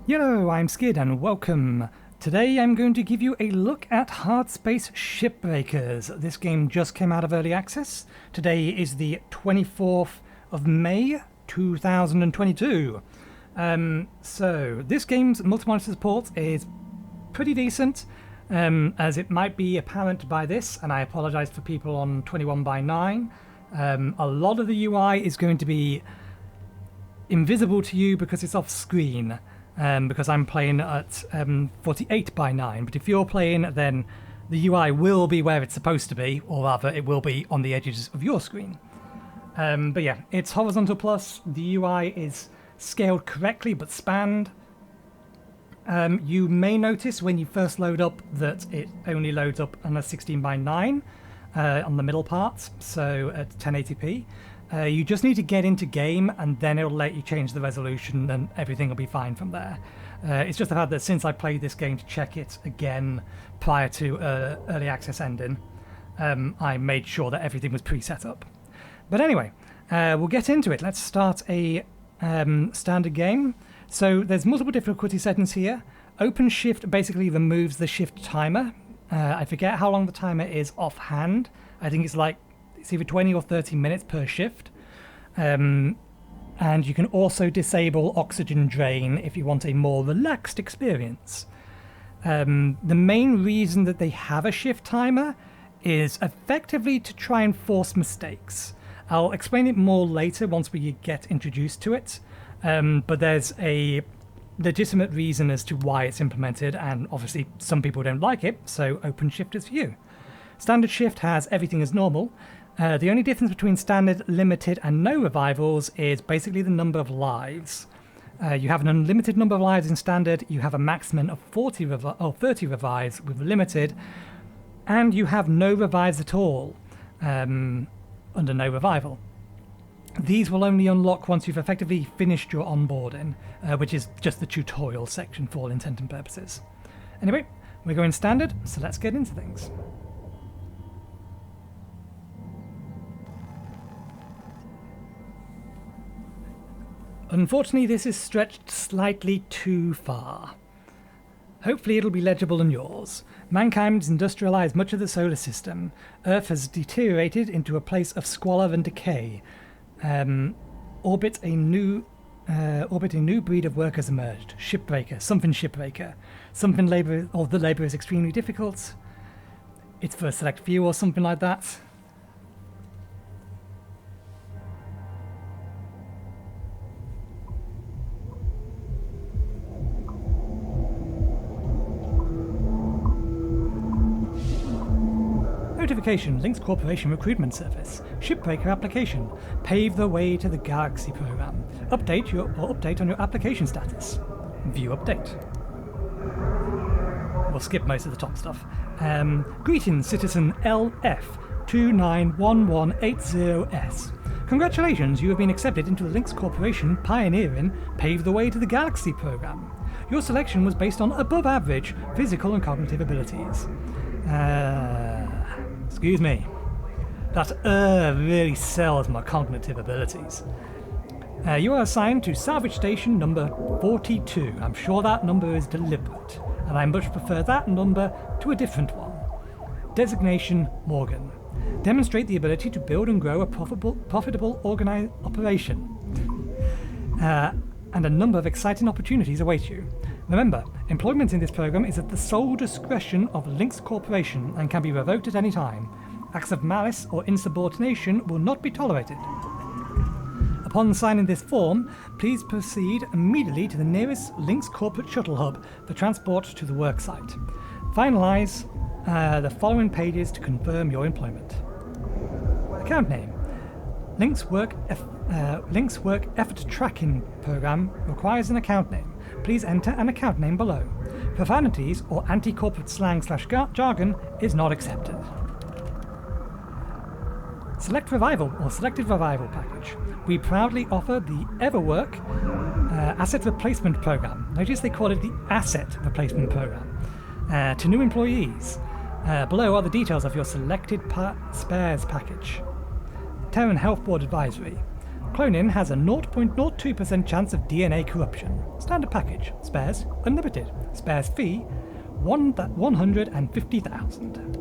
Hello, I'm Skid and welcome. Today I'm going to give you a look at Hardspace Shipbreakers. This game just came out of early access. Today is the 24th of May 2022. So this game's multi-monitor support is pretty decent, as it might be apparent by this, and I apologise for people on 21:9. A lot of the UI is going to be invisible to you because it's off screen. Because I'm playing at 48:9, but if you're playing, then the UI will be where it's supposed to be, or rather it will be on the edges of your screen. But yeah, it's horizontal plus, the UI is scaled correctly but spanned. You may notice when you first load up that it only loads up on a 16:9 on the middle part, so at 1080p. You just need to get into game and then it'll let you change the resolution and everything will be fine from there. It's just the fact that since I played this game to check it again prior to early access ending, I made sure that everything was pre-set up. But anyway, we'll get into it. Let's start a standard game. So there's multiple difficulty settings here. Open shift basically removes the shift timer. I forget how long the timer is offhand. I think it's either 20 or 30 minutes per shift. And you can also disable oxygen drain if you want a more relaxed experience. The main reason that they have a shift timer is effectively to try and force mistakes. I'll explain it more later once we get introduced to it, but there's a legitimate reason as to why it's implemented, and obviously some people don't like it, so open shift is for you. Standard shift has everything as normal. The only difference between standard, limited, and no revivals is basically the number of lives. You have an unlimited number of lives in standard, you have a maximum of 30 revives with limited, and you have no revives at all under no revival. These will only unlock once you've effectively finished your onboarding, which is just the tutorial section for all intent and purposes. Anyway, we're going standard, so let's get into things. Unfortunately, this is stretched slightly too far. Hopefully it'll be legible on yours. Mankind has industrialized much of the solar system. Earth has deteriorated into a place of squalor and decay. Orbit a new breed of workers emerged. Shipbreaker. Something the labor is extremely difficult. It's for a select few or something like that. Notification, Lynx Corporation Recruitment Service. Shipbreaker application. Pave the way to the Galaxy program. Update on your application status. View update. We'll skip most of the top stuff. Greetings, citizen LF291180S. Congratulations, you have been accepted into the Lynx Corporation pioneering Pave the Way to the Galaxy program. Your selection was based on above average physical and cognitive abilities. Excuse me. That really sells my cognitive abilities. You are assigned to salvage station number 42. I'm sure that number is deliberate, and I much prefer that number to a different one. Designation Morgan. Demonstrate the ability to build and grow a profitable operation. And a number of exciting opportunities await you. Remember, employment in this program is at the sole discretion of Lynx Corporation and can be revoked at any time. Acts of malice or insubordination will not be tolerated. Upon signing this form, please proceed immediately to the nearest Lynx Corporate Shuttle Hub for transport to the worksite. Finalize the following pages to confirm your employment. Account name. Lynx Work Effort Tracking Program requires an account name. Please enter an account name below. Profanities or anti-corporate slang/jargon is not accepted. Select Revival or Selected Revival Package. We proudly offer the EverWork Asset Replacement Program. Notice they call it the Asset Replacement Program. To new employees. Below are the details of your selected spares package. Terran Health Board Advisory. Cloning has a 0.02% chance of DNA corruption. Standard package. Spares unlimited. Spares fee 150,000.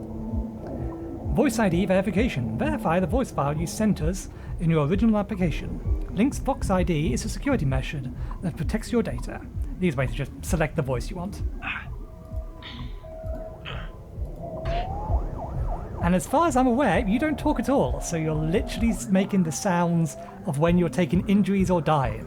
Voice ID verification. Verify the voice file you sent us in your original application. Link's Vox ID is a security measure that protects your data. These ways to just select the voice you want. And as far as I'm aware, you don't talk at all, so you're literally making the sounds of when you're taking injuries or dying.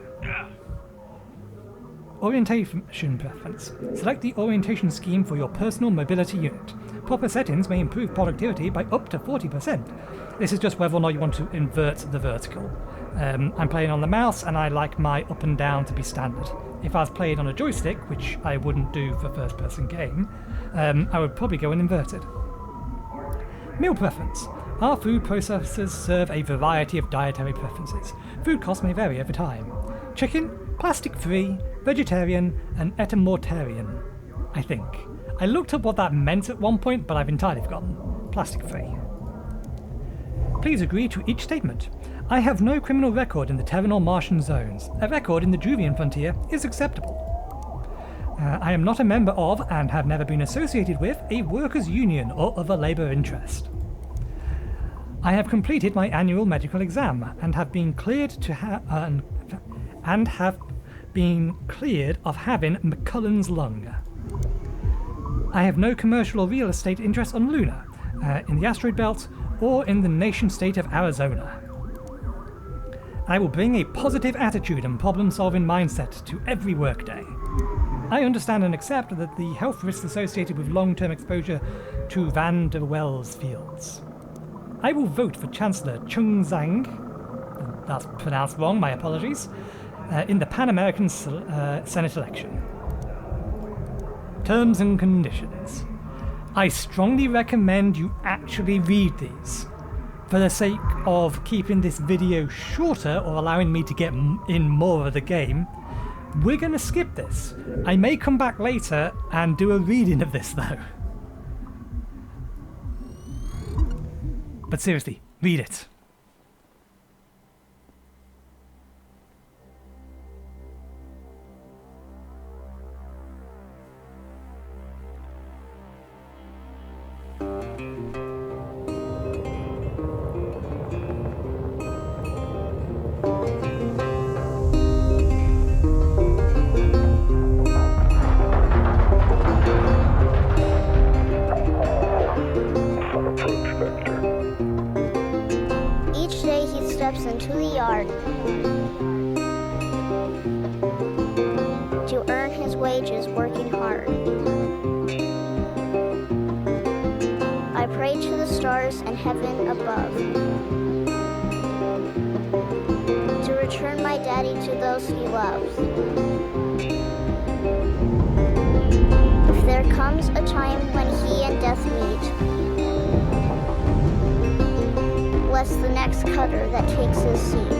Orientation preference. Select the orientation scheme for your personal mobility unit. Proper settings may improve productivity by up to 40%. This is just whether or not you want to invert the vertical. I'm playing on the mouse and I like my up and down to be standard. If I was playing on a joystick, which I wouldn't do for a first-person game, I would probably go and inverted. Meal preference. Our food processors serve a variety of dietary preferences. Food costs may vary over time. Chicken, plastic-free, vegetarian, and etomortarian, I think. I looked up what that meant at one point, but I've entirely forgotten. Plastic-free. Please agree to each statement. I have no criminal record in the Terran or Martian zones. A record in the Druvian frontier is acceptable. I am not a member of, and have never been associated with, a workers' union or other labour interest. I have completed my annual medical exam and have been cleared to have been cleared of having McCullen's lung. I have no commercial or real estate interest on Luna, in the asteroid belt, or in the nation-state of Arizona. I will bring a positive attitude and problem-solving mindset to every workday. I understand and accept that the health risks associated with long-term exposure to Van der Waals fields. I will vote for Chancellor Chung Zhang, that's pronounced wrong, my apologies, in the Pan-American Senate election. Terms and conditions. I strongly recommend you actually read these. For the sake of keeping this video shorter or allowing me to get in more of the game, we're going to skip this. I may come back later and do a reading of this though. But seriously, read it. Into the yard to earn his wages working hard. I pray to the stars and heaven above to return my daddy to those he loves. If there comes a time when he and death meet, bless the next cutter that takes his seat.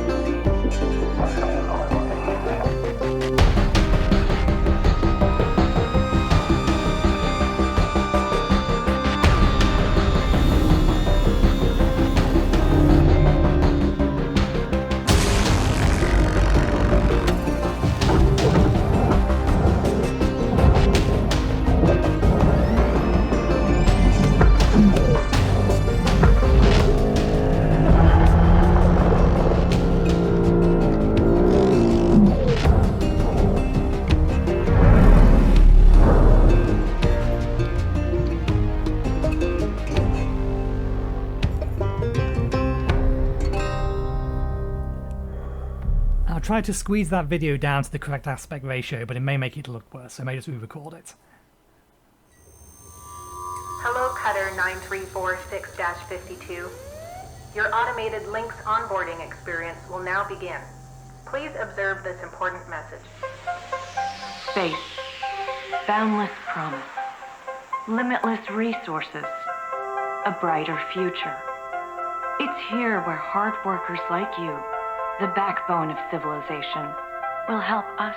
Tried to squeeze that video down to the correct aspect ratio, but it may make it look worse, so I may just re-record it. Hello, Cutter 9346-52. Your automated Link's onboarding experience will now begin. Please observe this important message. Space. Boundless promise. Limitless resources. A brighter future. It's here where hard workers like you, the backbone of civilization, will help us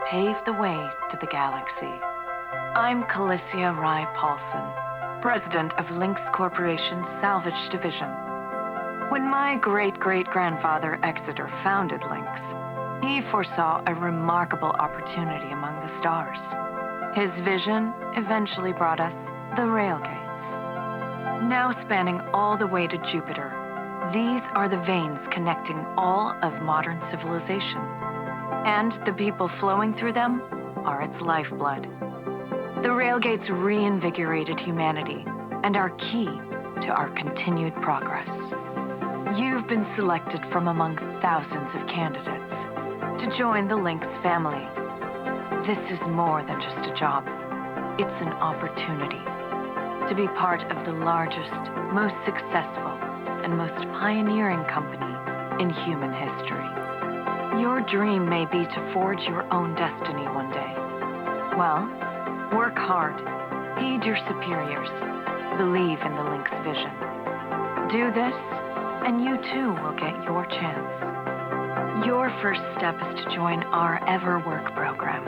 pave the way to the galaxy. I'm Calicia Rai Paulson, president of Lynx Corporation's Salvage Division. When my great-great-grandfather Exeter founded Lynx, he foresaw a remarkable opportunity among the stars. His vision eventually brought us the railgates. Now spanning all the way to Jupiter, these are the veins connecting all of modern civilization. And the people flowing through them are its lifeblood. The railgates reinvigorated humanity and are key to our continued progress. You've been selected from among thousands of candidates to join the Lynx family. This is more than just a job. It's an opportunity to be part of the largest, most successful, and most pioneering company in human history. Your dream may be to forge your own destiny one day. Well, work hard, heed your superiors, believe in the Lynx vision. Do this, and you too will get your chance. Your first step is to join our EverWork program,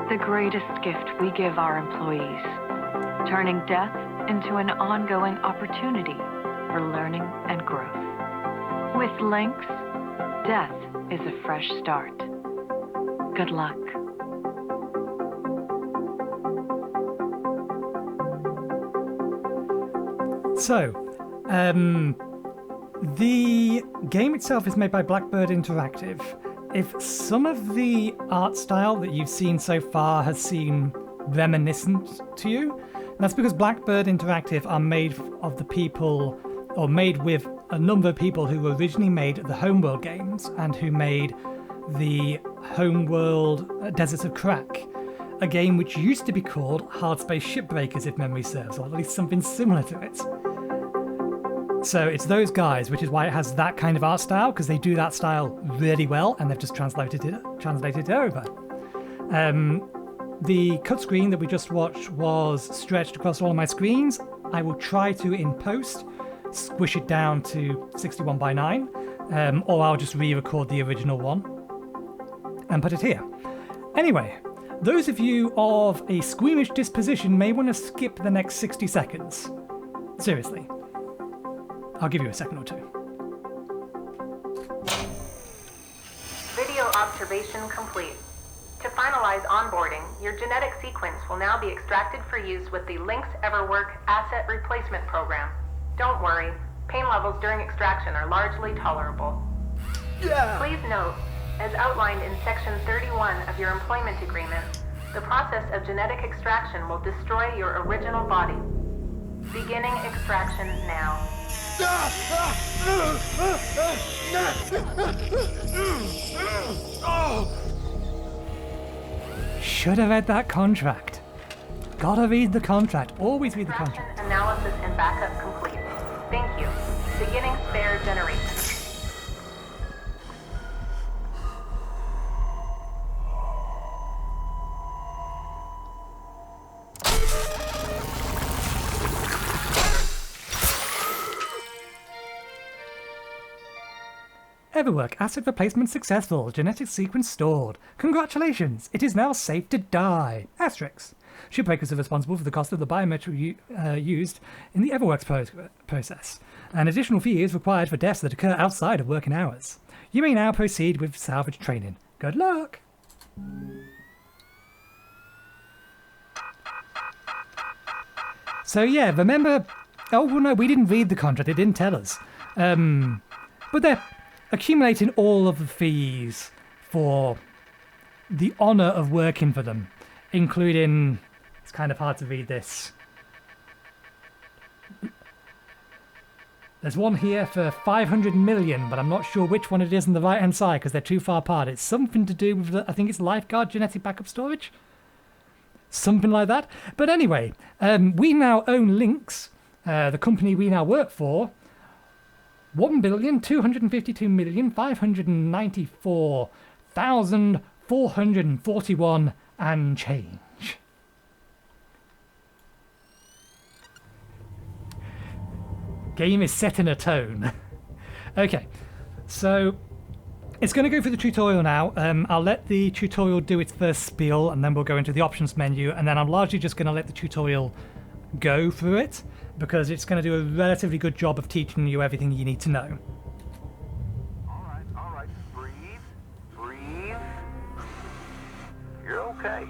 the greatest gift we give our employees, turning death into an ongoing opportunity for learning and growth. With Lynx, death is a fresh start. Good luck. So, the game itself is made by Blackbird Interactive. If some of the art style that you've seen so far has seemed reminiscent to you, that's because Blackbird Interactive are made of the people, or made with a number of people who originally made the Homeworld games and who made the Homeworld Deserts of Crack, a game which used to be called Hardspace Shipbreakers, if memory serves, or at least something similar to it. So it's those guys, which is why it has that kind of art style, because they do that style really well, and they've just translated it over. The cut screen that we just watched was stretched across all of my screens. I will try to, in post, squish it down to 61 by 9, or I'll just re-record the original one and put it here. Anyway, those of you of a squeamish disposition may want to skip the next 60 seconds. Seriously. I'll give you a second or two. Video observation complete. To finalize onboarding, your genetic sequence will now be extracted for use with the Lynx EverWork Asset Replacement Program. Don't worry, pain levels during extraction are largely tolerable. Yeah. Please note, as outlined in Section 31 of your employment agreement, the process of genetic extraction will destroy your original body. Beginning extraction now. Should have read that contract. Gotta read the contract. Always read the contract. Analysis and backup complete. Thank you. Beginning spare generation. EverWork asset replacement successful. Genetic sequence stored. Congratulations! It is now safe to die. Asterisks. Shipbreakers are responsible for the cost of the biometric used in the EverWorks process. An additional fee is required for deaths that occur outside of working hours. You may now proceed with salvage training. Good luck! So yeah, remember... Oh, well, no, we didn't read the contract. It didn't tell us. But they're accumulating all of the fees for the honour of working for them, including... It's kind of hard to read this. There's one here for 500 million, but I'm not sure which one it is on the right-hand side because they're too far apart. It's something to do with, I think it's Lifeguard Genetic Backup Storage? Something like that. But anyway, we now own Lynx, the company we now work for, 1,252,594,441 and change. Game is setting a tone. Okay, so it's going to go through the tutorial now. I'll let the tutorial do its first spiel, and then we'll go into the options menu, and then I'm largely just going to let the tutorial go through it, because it's going to do a relatively good job of teaching you everything you need to know. All right. Breathe. You're okay.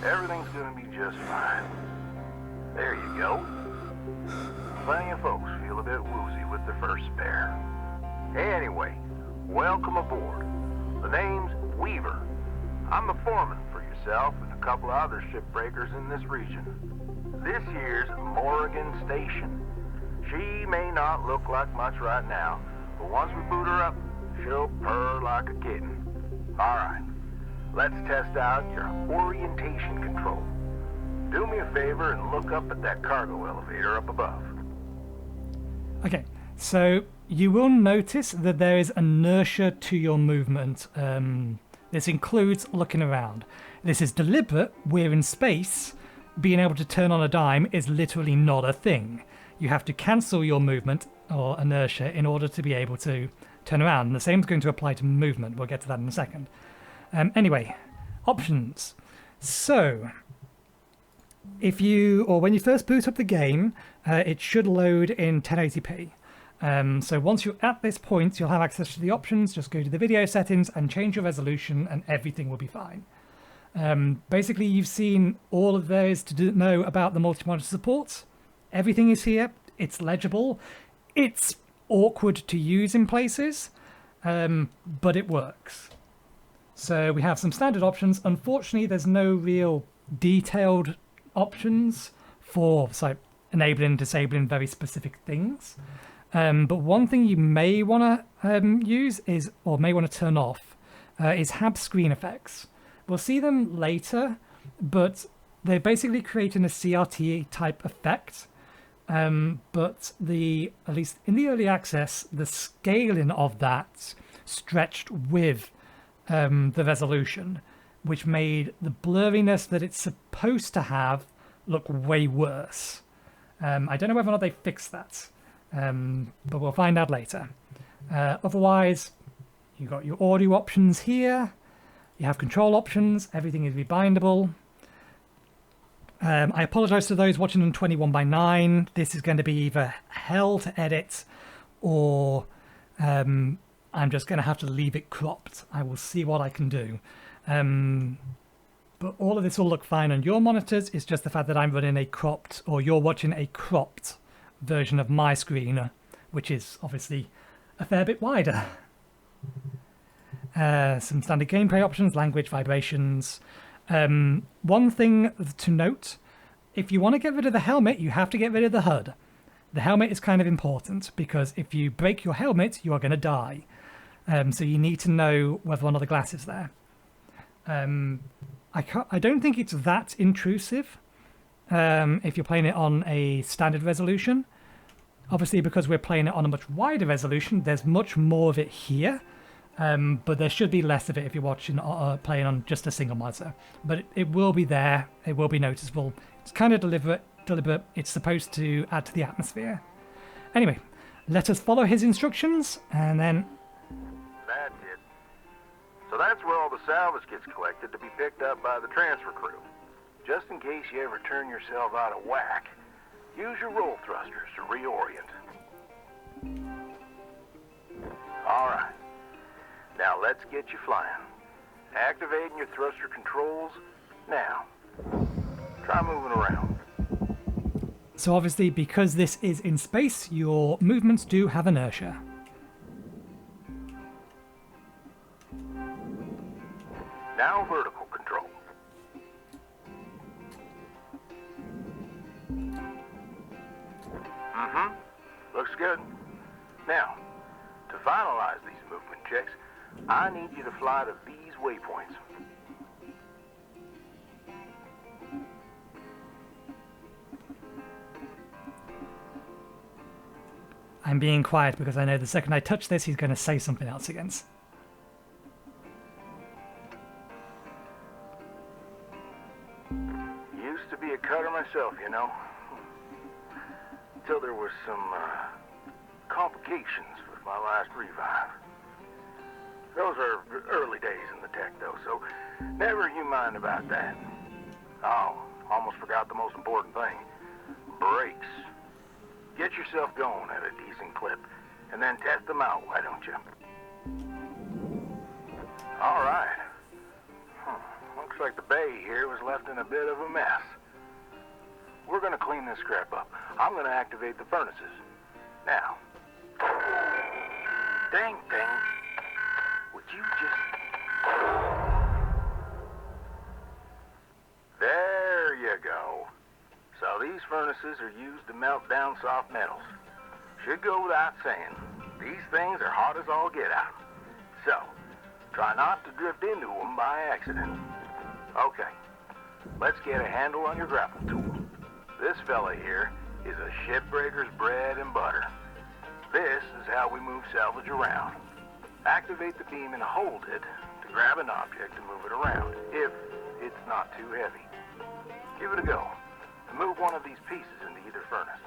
Everything's gonna be just fine. There you go. Plenty of folks feel a bit woozy with their first spare. Anyway, welcome aboard. The name's Weaver. I'm the foreman for yourself and a couple of other shipbreakers in this region. This here's Morrigan Station. She may not look like much right now, but once we boot her up, she'll purr like a kitten. All right, let's test out your orientation control. Do me a favor and look up at that cargo elevator up above. Okay, so you will notice that there is inertia to your movement. This includes looking around. This is deliberate. We're in space. Being able to turn on a dime is literally not a thing. You have to cancel your movement or inertia in order to be able to turn around. And the same is going to apply to movement. We'll get to that in a second. Anyway, options. So, when you first boot up the game, it should load in 1080p. So once you're at this point, you'll have access to the options. Just go to the video settings and change your resolution and everything will be fine. Basically, you've seen all of those to know about the multi-monitor support. Everything is here. It's legible. It's awkward to use in places, but it works. So we have some standard options. Unfortunately, there's no real detailed options for enabling and disabling very specific things. But one thing you may want to use is, or may want to turn off, is Hab screen effects. We'll see them later, but they're basically creating a CRT type effect. But at least in the early access, the scaling of that stretched with the resolution, which made the blurriness that it's supposed to have look way worse. I don't know whether or not they fixed that, but we'll find out later. Otherwise, you've got your audio options here. You have control options. Everything is rebindable. I apologize to those watching on 21:9. This is going to be either hell to edit, or I'm just going to have to leave it cropped. I will see what I can do. But all of this will look fine on your monitors. It's just the fact that I'm running a cropped, or you're watching a cropped version of my screen, which is obviously a fair bit wider. Some standard gameplay options, language, vibrations. One thing to note, if you want to get rid of the helmet, you have to get rid of the HUD. The helmet is kind of important, because if you break your helmet, you are going to die. So you need to know whether or not the glass is there. I don't think it's that intrusive if you're playing it on a standard resolution. Obviously, because we're playing it on a much wider resolution, there's much more of it here. But there should be less of it if you're watching playing on just a single monitor. But it will be there. It will be noticeable. It's kind of deliberate. It's supposed to add to the atmosphere. Anyway, let us follow his instructions, and then... That's it. So that's where all the salvage gets collected to be picked up by the transfer crew. Just in case you ever turn yourself out of whack, use your roll thrusters to reorient. All right. Now let's get you flying. Activating your thruster controls now. Try moving around. So obviously, because this is in space, your movements do have inertia. Now vertical control. Looks good. Now, to finalize these movement checks, I need you to fly to these waypoints. I'm being quiet because I know the second I touch this, he's going to say something else again. Used to be a cutter myself, you know. Until there was some complications with my last revive. Those are early days in the tech, though, so never you mind about that. Oh, almost forgot the most important thing. brakes. Get yourself going at a decent clip, and then test them out, why don't you? All right. Looks like the bay here was left in a bit of a mess. We're gonna clean this crap up. I'm gonna activate the furnaces. Now. Ding, ding. Would you just... There you go. So these furnaces are used to melt down soft metals. Should go without saying, these things are hot as all get out. So, try not to drift into them by accident. Okay, let's get a handle on your grapple tool. This fella here is a shipbreaker's bread and butter. This is how we move salvage around. Activate the beam and hold it to grab an object and move it around, if it's not too heavy. Give it a go, and move one of these pieces into either furnace.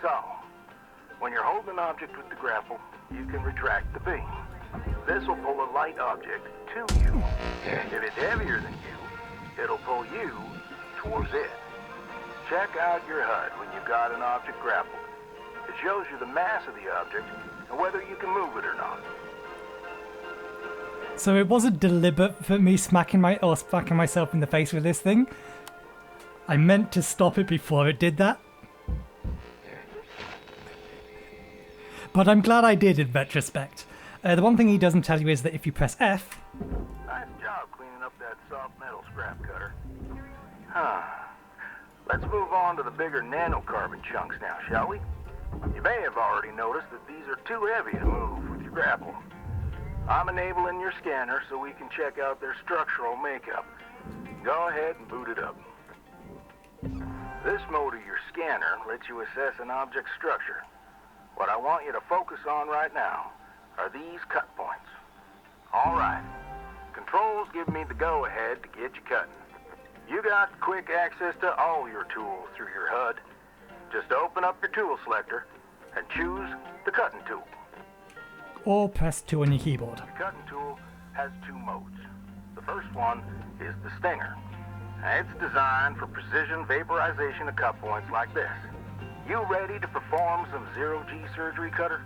So, when you're holding an object with the grapple, you can retract the beam. This will pull a light object to you. If it's heavier than you, it'll pull you towards it. Check out your HUD when you've got an object grappled. It shows you the mass of the object and whether you can move it or not. So it wasn't deliberate for me smacking myself in the face with this thing. I meant to stop it before it did that. But I'm glad I did in retrospect. The one thing he doesn't tell you is that if you press F... Nice job cleaning up that soft metal scrap cutter. Let's move on to the bigger nanocarbon chunks now, shall we? You may have already noticed that these are too heavy to move with your grapple. I'm enabling your scanner so we can check out their structural makeup. Go ahead and boot it up. This mode of your scanner lets you assess an object's structure. What I want you to focus on right now are these cut points. All right. Controls give me the go-ahead to get you cutting. You got quick access to all your tools through your HUD. Just open up your tool selector and choose the cutting tool. Or press 2 on your keyboard. The cutting tool has two modes. The first one is the stinger. It's designed for precision vaporization of cut points like this. You ready to perform some zero-G surgery, Cutter?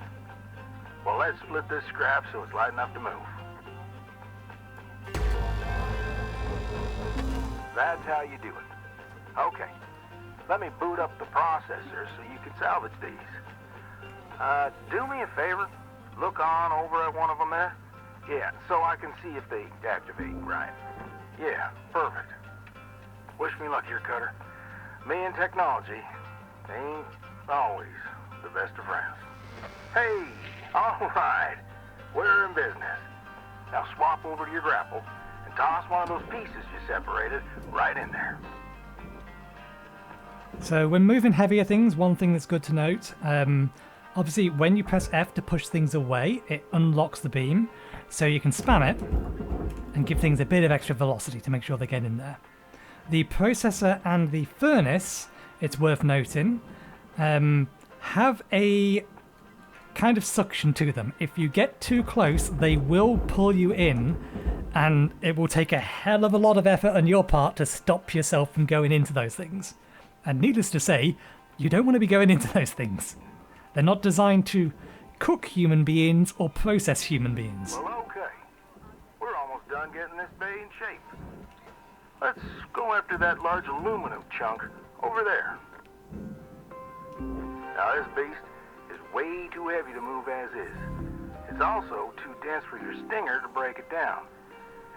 Well, let's split this scrap so it's light enough to move. That's how you do it. Okay, let me boot up the processor so you can salvage these. Do me a favor. Look on over at one of them there. Yeah, so I can see if they activate right. Yeah, perfect. Wish me luck here, Cutter. Me and technology ain't always the best of friends. Hey, all right. We're in business. Now swap over to your grapple and toss one of those pieces you separated right in there. So when moving heavier things, one thing that's good to note, obviously when you press F to push things away, it unlocks the beam, so you can spam it and give things a bit of extra velocity to make sure they get in there. The processor and the furnace, it's worth noting, have a kind of suction to them. If you get too close, they will pull you in, and it will take a hell of a lot of effort on your part to stop yourself from going into those things. And needless to say, you don't want to be going into those things. They're not designed to cook human beings or process human beings. Well, okay. We're almost done getting this bay in shape. Let's go after that large aluminum chunk over there. Now, this beast is way too heavy to move as is. It's also too dense for your stinger to break it down.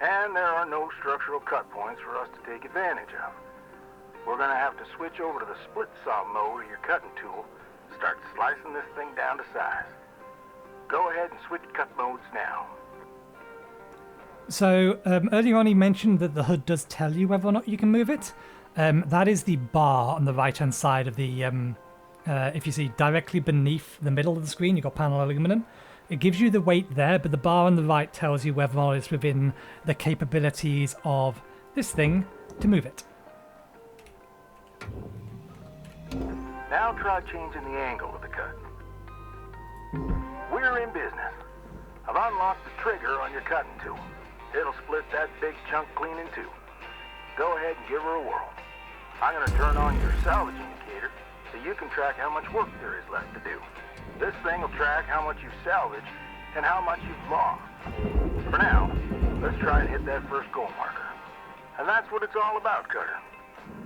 And there are no structural cut points for us to take advantage of. We're going to have to switch over to the split saw mode of your cutting tool and start slicing this thing down to size. Go ahead and switch cut modes now. So earlier on he mentioned that the HUD does tell you whether or not you can move it. That is the bar on the right-hand side of the... if you see directly beneath the middle of the screen, you've got panel aluminum. It gives you the weight there, but the bar on the right tells you whether or not it's within the capabilities of this thing to move it. Now try changing the angle of the cut. We're in business. I've unlocked the trigger on your cutting tool. It'll split that big chunk clean in two. Go ahead and give her a whirl. I'm going to turn on your salvage indicator so you can track how much work there is left to do. This thing will track how much you've salvaged and how much you've lost. For now, let's try and hit that first goal marker. And that's what it's all about, Cutter.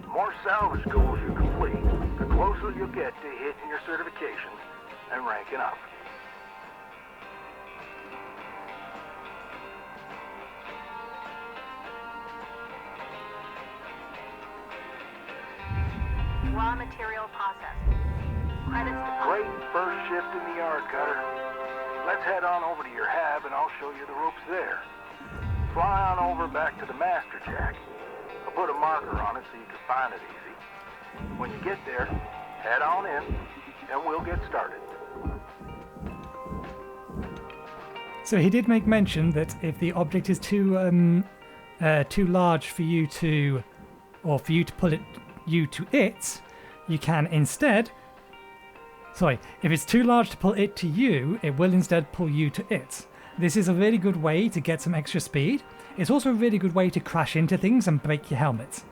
The more salvage goals you complete, the closer you'll get to hitting your certifications and ranking up. Raw material processed. Credits deposited. Great first shift in the yard, Cutter. Let's head on over to your Hab and I'll show you the ropes there. Fly on over back to the master jack. I'll put a marker on it so you can find it easy. When you get there, head on in and we'll get started. So he did make mention that if the object is too large for you to, or for you to pull it to it, you can instead. Sorry, if it's too large to pull it to you, it will instead pull you to it. This is a really good way to get some extra speed. It's also a really good way to crash into things and break your helmet.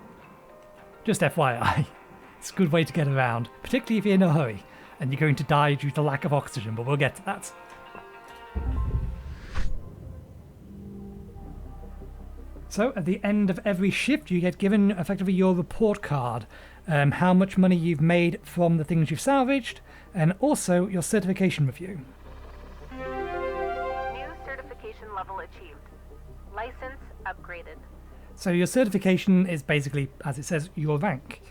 Just FYI. It's a good way to get around, particularly if you're in a hurry and you're going to die due to lack of oxygen, but we'll get to that. So at the end of every shift you get given effectively your report card, how much money you've made from the things you've salvaged, and also your certification review. New certification level achieved. License upgraded. So your certification is basically, as it says, your rank.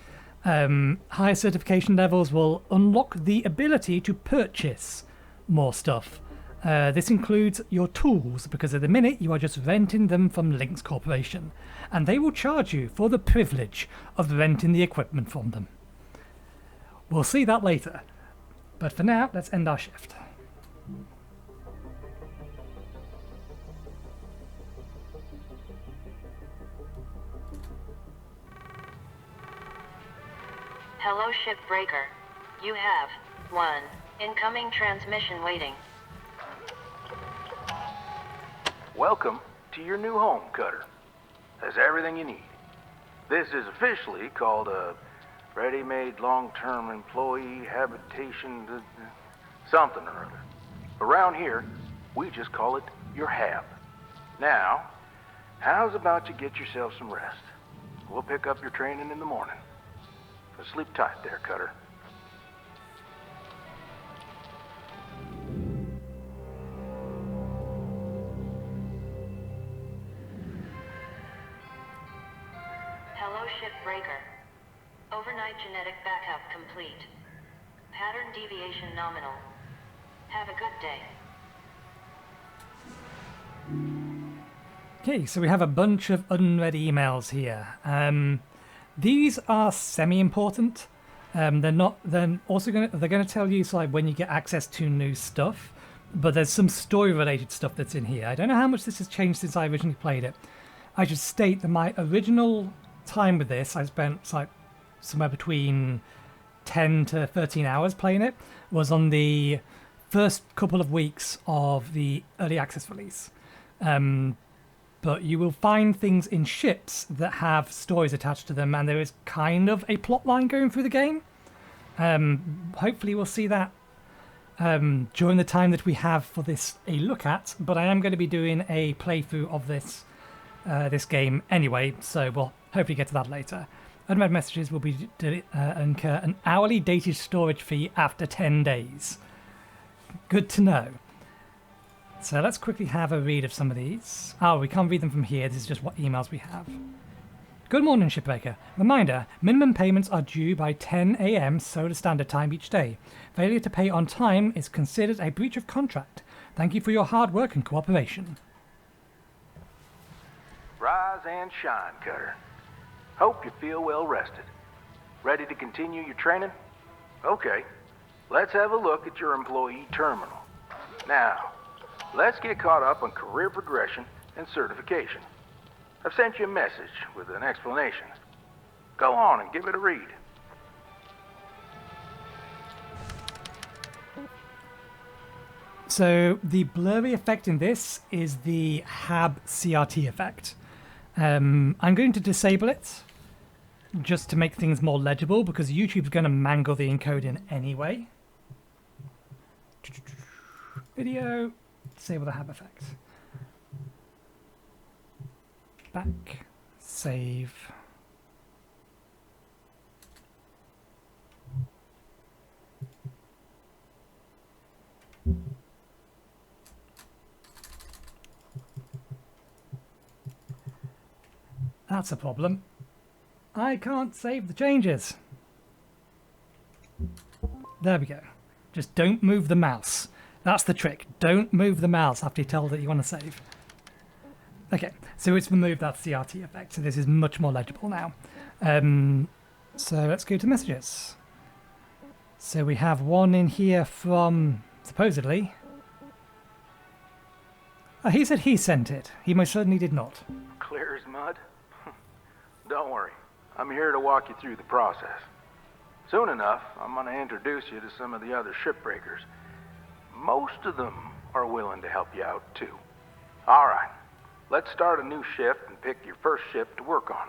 Higher certification levels will unlock the ability to purchase more stuff. This includes your tools, because at the minute you are just renting them from Lynx Corporation, and they will charge you for the privilege of renting the equipment from them. We'll see that later, but for now, let's end our shift. Hello, Shipbreaker. You have 1 incoming transmission waiting. Welcome to your new home, Cutter. Has everything you need. This is officially called a ready-made long-term employee habitation something or other. Around here, we just call it your Hab. Now, how's about you get yourself some rest? We'll pick up your training in the morning. So sleep tight there, Cutter. Hello, Shipbreaker. Overnight genetic backup complete. Pattern deviation nominal. Have a good day. Okay, so we have a bunch of unread emails here. These are semi-important. They're not. They're going to tell you like when you get access to new stuff, but there's some story-related stuff that's in here. I don't know how much this has changed since I originally played it. I should state that my original time with this, I spent like somewhere between 10 to 13 hours playing it, was on the first couple of weeks of the early access release. But you will find things in ships that have stories attached to them, and there is kind of a plot line going through the game. Hopefully we'll see that during the time that we have for this a look at, but I am going to be doing a playthrough of this game anyway, so we'll hopefully get to that later. Unread messages will be incur an hourly dated storage fee after 10 days. Good to know. So let's quickly have a read of some of these. Oh, we can't read them from here. This is just what emails we have. Good morning, Shipbreaker. Reminder, minimum payments are due by 10 a.m. Solar Standard Time each day. Failure to pay on time is considered a breach of contract. Thank you for your hard work and cooperation. Rise and shine, Cutter. Hope you feel well rested. Ready to continue your training? Okay, let's have a look at your employee terminal. Now, let's get caught up on career progression and certification. I've sent you a message with an explanation. Go on and give it a read. So the blurry effect in this is the Hab CRT effect. I'm going to disable it just to make things more legible, because YouTube's going to mangle the encoding anyway. Video, disable the Hab effect. Back, save. That's a problem. I can't save the changes. There we go. Just don't move the mouse. That's the trick. Don't move the mouse after you tell that you want to save. Okay, so it's removed that CRT effect, so this is much more legible now. So let's go to messages. So we have one in here from, supposedly... Oh, he said he sent it. He most certainly did not. Clear as mud? Don't worry. I'm here to walk you through the process. Soon enough, I'm going to introduce you to some of the other shipbreakers. Most of them are willing to help you out, too. All right. Let's start a new shift and pick your first shift to work on.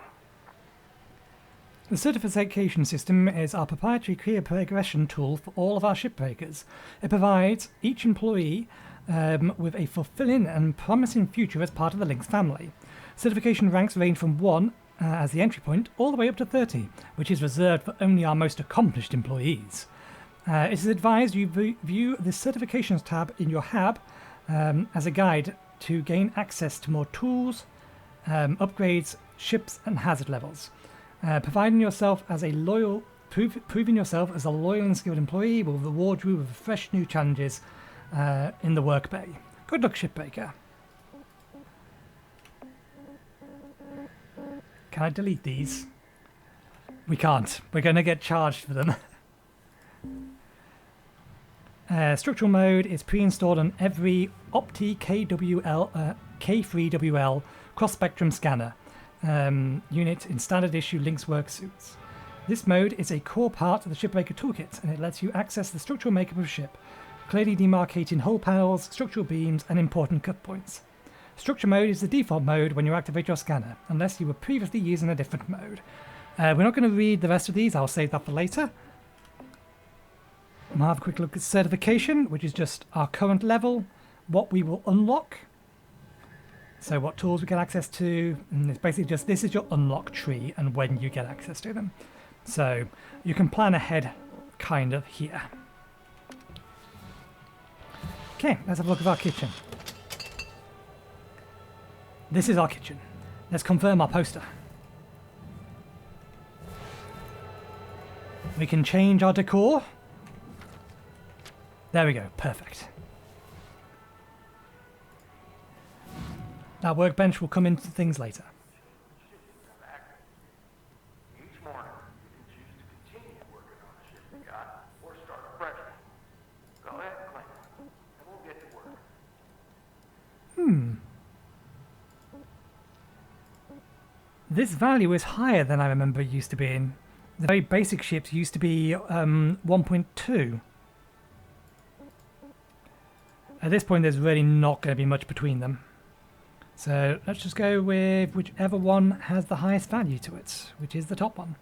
The certification system is our proprietary career progression tool for all of our shipbreakers. It provides each employee with a fulfilling and promising future as part of the Lynx family. Certification ranks range from 1 as the entry point all the way up to 30, which is reserved for only our most accomplished employees. It is advised you view the certifications tab in your Hab as a guide to gain access to more tools, upgrades, ships, and hazard levels. Proving yourself as a loyal and skilled employee will reward you with fresh new challenges in the work bay. Good luck, Shipbreaker. Can I delete these? We can't. We're going to get charged for them. Structural mode is pre-installed on every Opti K3WL cross-spectrum scanner unit in standard issue Lynx work suits. This mode is a core part of the Shipbreaker toolkit, and it lets you access the structural makeup of a ship, clearly demarcating hull panels, structural beams, and important cut points. Structure mode is the default mode when you activate your scanner, unless you were previously using a different mode. We're not going to read the rest of these, I'll save that for later. We'll have a quick look at certification, which is just our current level, what we will unlock, so what tools we get access to, and it's basically just, this is your unlock tree and when you get access to them. So you can plan ahead kind of here. Okay, let's have a look at our kitchen. This is our kitchen. Let's confirm our poster. We can change our decor. There we go, perfect. That workbench will come into things later. Each morning, you can choose to continue working on the ship you got, or start a fresh one. Go ahead and claim it, and we'll get to work. This value is higher than I remember it used to be in. The very basic ships used to be 1.2. At this point, there's really not going to be much between them. So let's just go with whichever one has the highest value to it, which is the top one.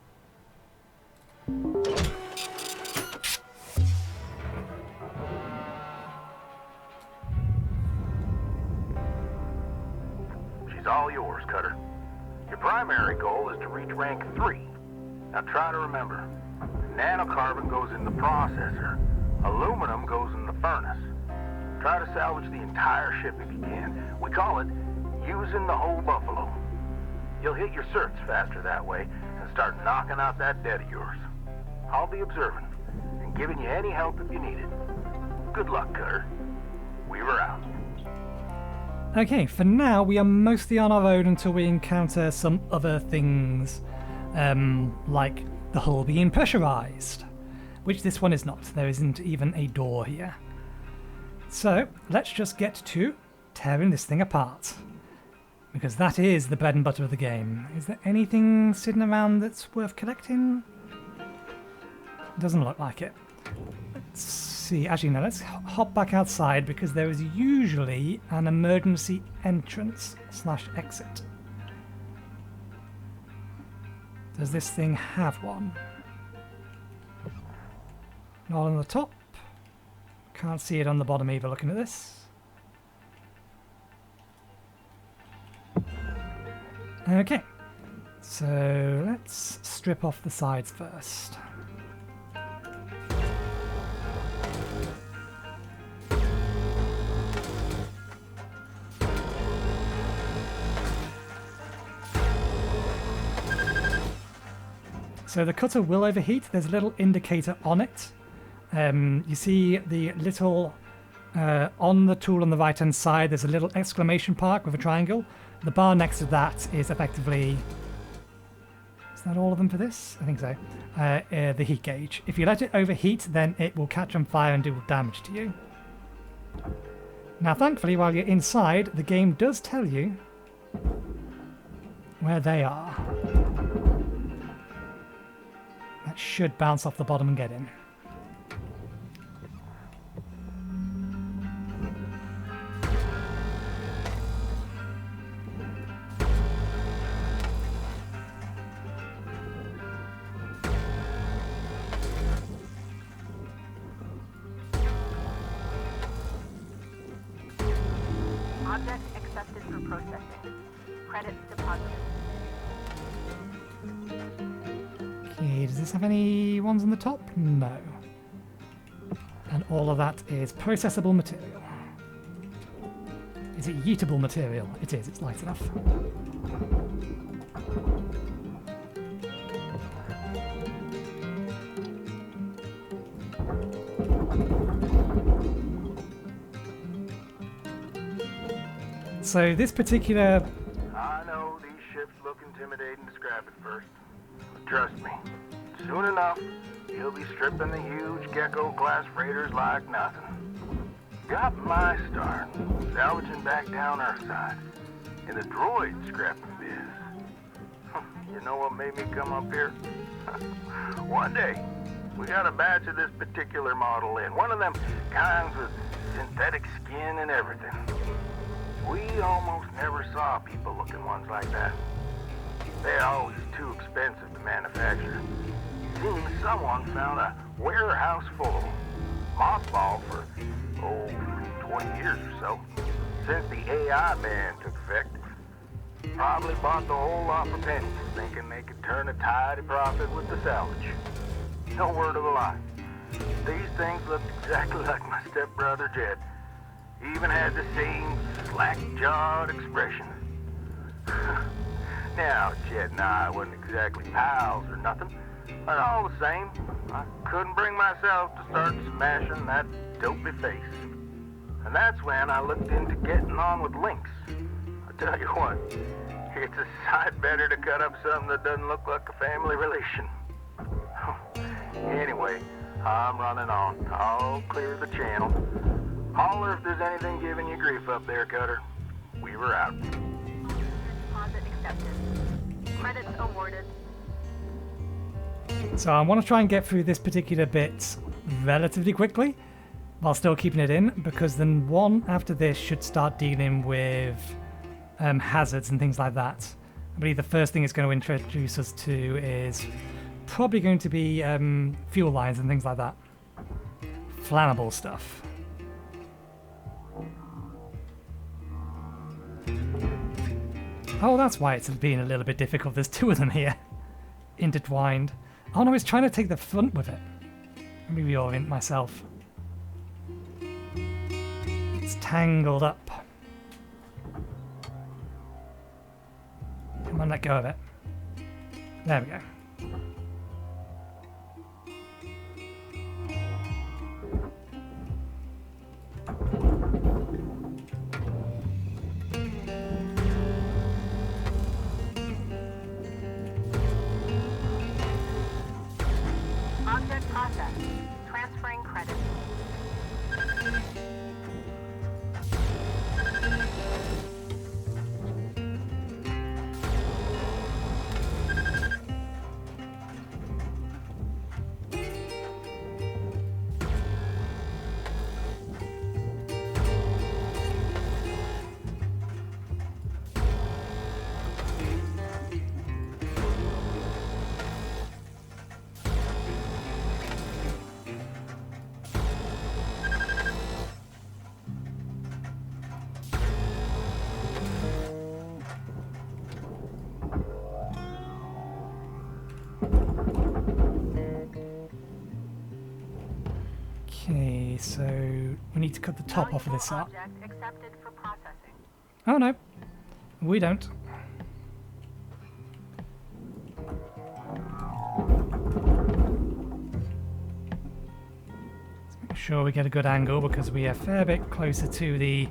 She's all yours, Cutter. Your primary goal is to reach rank 3. Now try to remember, nanocarbon goes in the processor, aluminum goes in the furnace. Try to salvage the entire ship if you can. We call it using the whole buffalo. You'll hit your certs faster that way and start knocking out that debt of yours. I'll be observing and giving you any help if you need it. Good luck, Cutter. Weaver out. Okay, for now we are mostly on our own until we encounter some other things, like the hull being pressurized, which this one is not. There isn't even a door here. So let's just get to tearing this thing apart, because that is the bread and butter of the game. Is there anything sitting around that's worth collecting? Doesn't look like it. Let's see. Actually, no, let's hop back outside, because there is usually an emergency entrance / exit. Does this thing have one? Not on the top. Can't see it on the bottom either looking at this. Okay. So let's strip off the sides first. So the cutter will overheat. There's a little indicator on it. You see the little, on the tool on the right hand side, there's a little exclamation mark with a triangle. The bar next to that is effectively, is that all of them for this? I think so. The heat gauge. If you let it overheat, then it will catch on fire and do damage to you. Now thankfully, while you're inside, the game does tell you where they are. That should bounce off the bottom and get in. Object accepted for processing. Credits deposited. Okay, does this have any ones on the top? No. And all of that is processable material. Is it yeetable material? It is, it's light enough. So this particular... I know these ships look intimidating to scrap at first. But trust me, soon enough, you'll be stripping the huge Gecko-class freighters like nothing. Got my start salvaging back down Earthside in the droid scrapping biz. You know what made me come up here? One day, we got a batch of this particular model in. One of them kinds with synthetic skin and everything. We almost never saw people-looking ones like that. They're always too expensive to manufacture. Seems someone found a warehouse full of them, mothballed for, 20 years or so, since the AI ban took effect. Probably bought the whole lot for pennies, thinking they could turn a tidy profit with the salvage. No word of a lie. These things looked exactly like my stepbrother Jed. Even had the same slack-jawed expression. Now, Jed and I wasn't exactly pals or nothing, but all the same, I couldn't bring myself to start smashing that dopey face. And that's when I looked into getting on with Lynx. I tell you what, it's a sight better to cut up something that doesn't look like a family relation. Anyway, I'm running on. I'll clear the channel. Holler if there's anything giving you grief up there, Cutter. We were out. Deposit accepted. Credits awarded. So I want to try and get through this particular bit relatively quickly, while still keeping it in, because then one after this should start dealing with hazards and things like that. I believe the first thing it's going to introduce us to is probably going to be fuel lines and things like that. Flammable stuff. Oh, that's why it's being a little bit difficult. There's two of them here. Intertwined. Oh no, it's trying to take the front with it. Let me reorient myself. It's tangled up. Come on, let go of it. There we go. Object processed. Transferring credits. so we need to cut the top off of this up. Object accepted for processing. Oh no, we don't. Let's make sure we get a good angle because we are a fair bit closer to the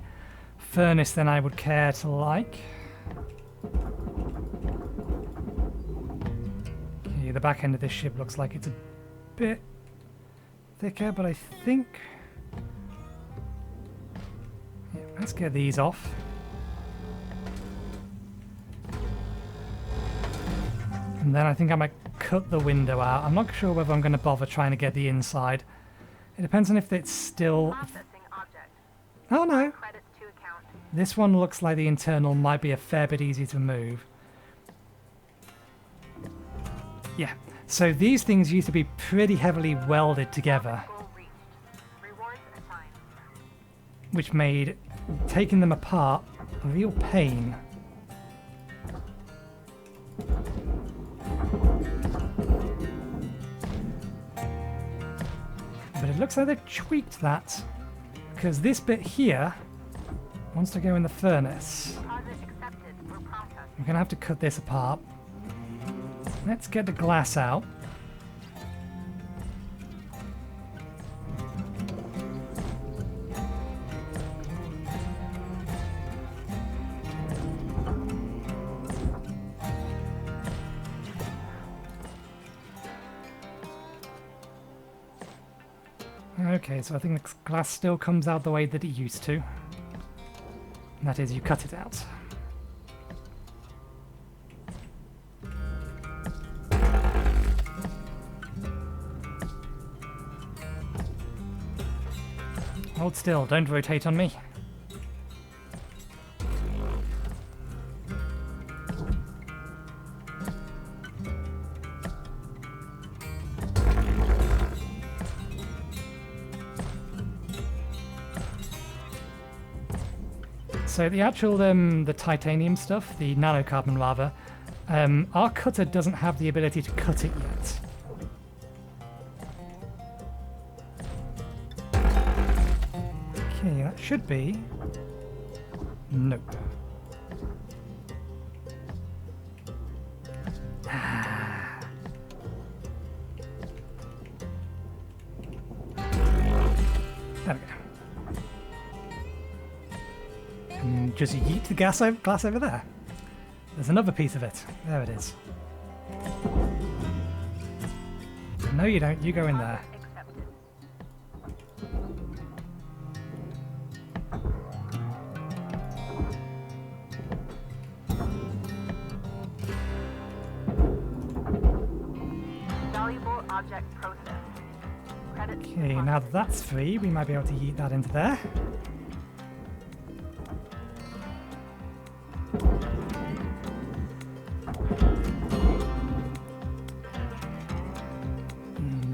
furnace than I would care to like. Okay, the back end of this ship looks like it's a bit thicker, but I think... yeah, let's get these off. And then I think I might cut the window out. I'm not sure whether I'm going to bother trying to get the inside. It depends on if it's still... Processing object. oh no! Credits to account. This one looks like the internal might be a fair bit easier to move. Yeah, so these things used to be pretty heavily welded together, Goal reached. Rewards assigned. which made taking them apart a real pain. But it looks like they've tweaked that, because this bit here wants to go in the furnace. Deposit accepted for processing. We're going to have to cut this apart. Let's get the glass out. Okay, so I think the glass still comes out the way that it used to. And that is, you cut it out. Hold still, don't rotate on me. So the actual, the titanium stuff, the nanocarbon rather, our cutter doesn't have the ability to cut it yet. Okay, that should be... nope. There we go. And just yeet the glass over there. There's another piece of it. There it is. No, you don't. You go in there. Accepted. Valuable object processed. Credits to Okay, now that processing. that's free, we might be able to yeet that into there.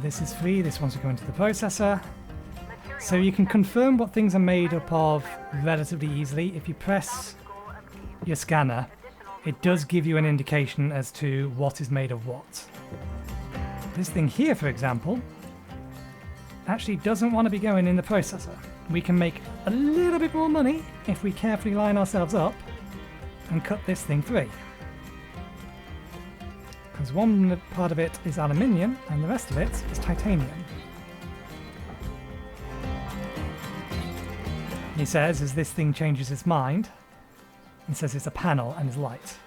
This is free, this wants to go into the processor. Material So you can accepted. confirm what things are made up of relatively easily. If you press Goal obtained. your scanner, Additional it does give you an indication as to what is made of what. This thing here, for example, actually doesn't want to be going in the processor. We can make a little bit more money if we carefully line ourselves up and cut this thing free. Because one part of it is aluminium and the rest of it is titanium. He says, as this thing changes its mind, he says it's a panel and is light.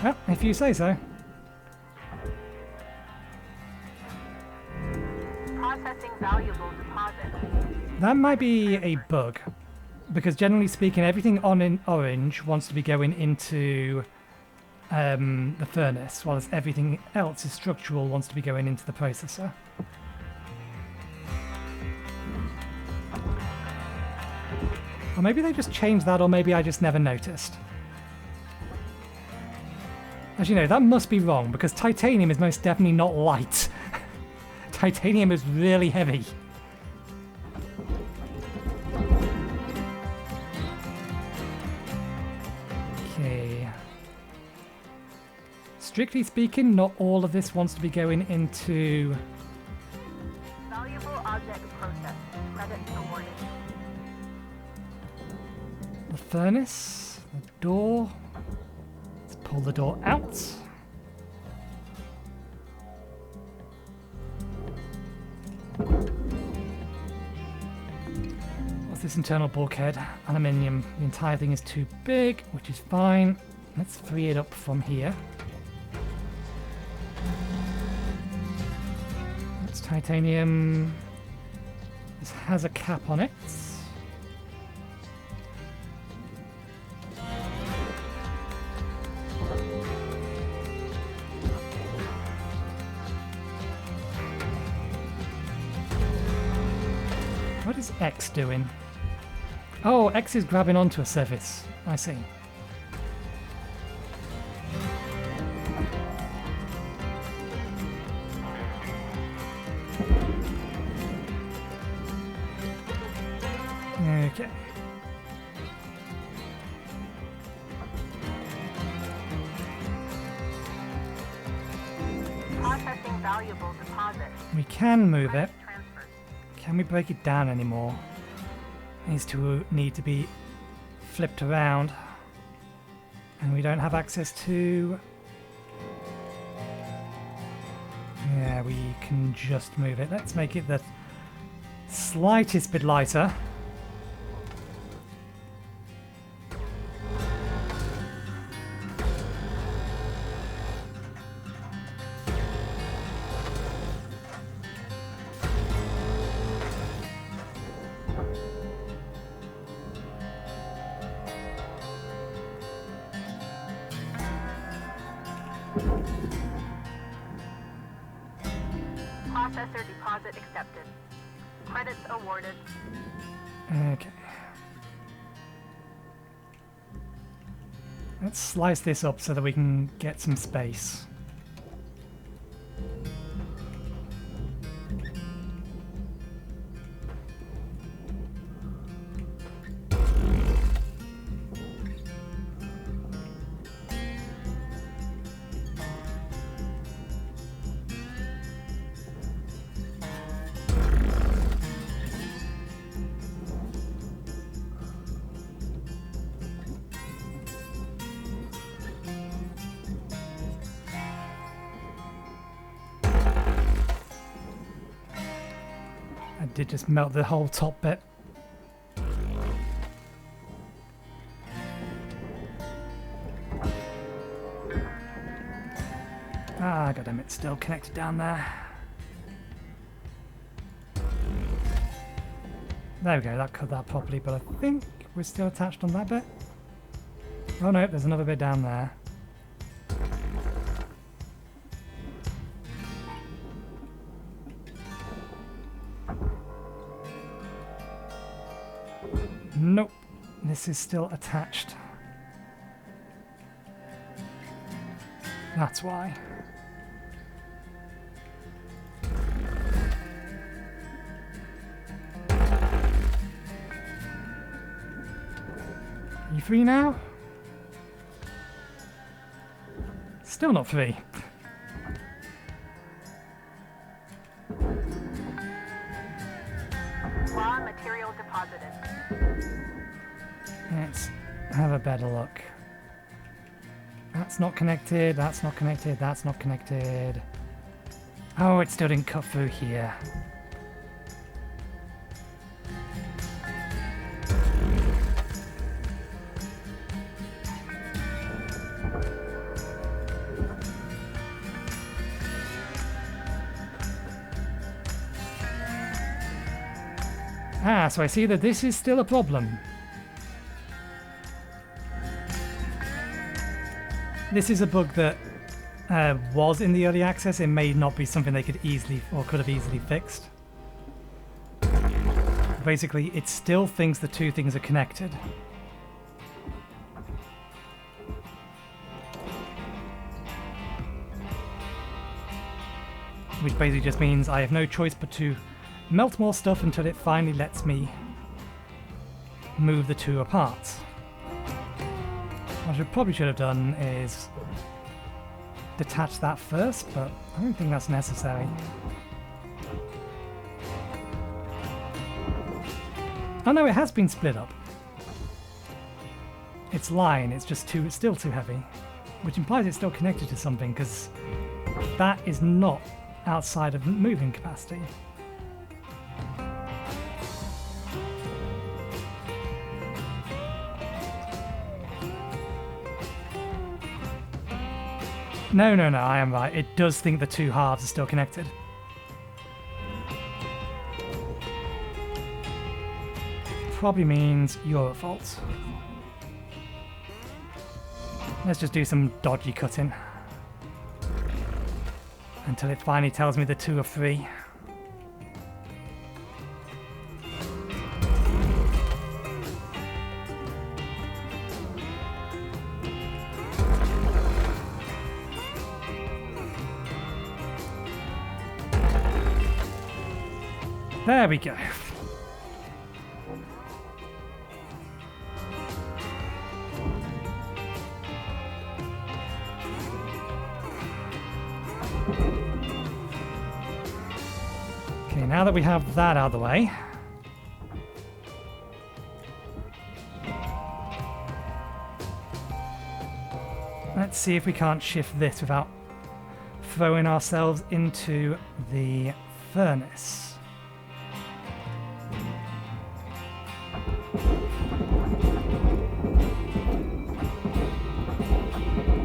Well, if you say so. processing valuable deposit. That might be a bug, because generally speaking, everything on in orange wants to be going into the furnace, whilst everything else is structural wants to be going into the processor. Or maybe they just changed that, or maybe I just never noticed. Actually, no, that must be wrong, because titanium is most definitely not light. Titanium is really heavy. Okay. Strictly speaking, not all of this wants to be going into Project process. Credits awarded. The furnace, the door. Let's pull the door out. What's this internal bulkhead? Aluminium. The entire thing is too big, which is fine. Let's free it up from here. It's titanium. This has a cap on it. What is X doing? Oh, X is grabbing onto a surface. I see. Okay. Processing valuable deposit. We can move it. Credits transferred. Can we break it down anymore? These two need to be flipped around. And we don't have access to... Yeah, we can just move it. Let's make it the slightest bit lighter. Processor deposit accepted. Credits awarded. Okay. Let's slice this up so that we can get some space. I did just melt the whole top bit. Ah, goddamn, it's still connected down there. There we go, that cut that properly, but I think we're still attached on that bit. Oh no, there's another bit down there. Nope, this is still attached. That's why. You free now? Still not free. Raw material deposited. Let's have a better look. That's not connected, that's not connected, that's not connected. Oh, it still didn't cut through here. Ah, so I see that this is still a problem. This is a bug that was in the early access. It may not be something they could easily or could have easily fixed. Basically, it still thinks the two things are connected. Which basically just means I have no choice but to melt more stuff until it finally lets me move the two apart. What I probably should have done is detach that first, but I don't think that's necessary. Oh no, it has been split up. Its line, it's just still too heavy. Which implies it's still connected to something, because that is not outside of moving capacity. No, I am right. It does think the two halves are still connected. Probably means you're at fault. Let's just do some dodgy cutting. Until it finally tells me the two are free. There we go. Okay, now that we have that out of the way, let's see if we can't shift this without throwing ourselves into the furnace.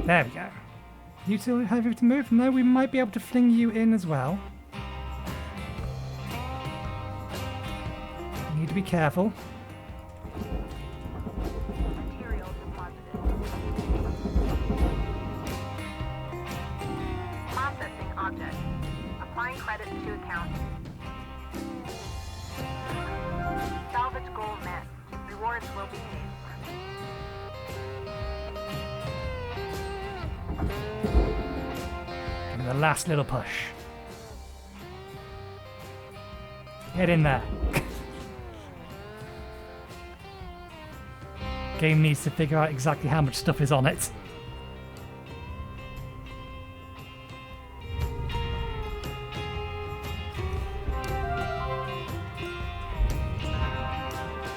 There we go. You two have to move? No, we might be able to fling you in as well. Need to be careful. Material deposited. Processing object. Applying credits to account. Salvage goal met. Rewards will be paid. And the last little push. Get in there. Game needs to figure out exactly how much stuff is on it.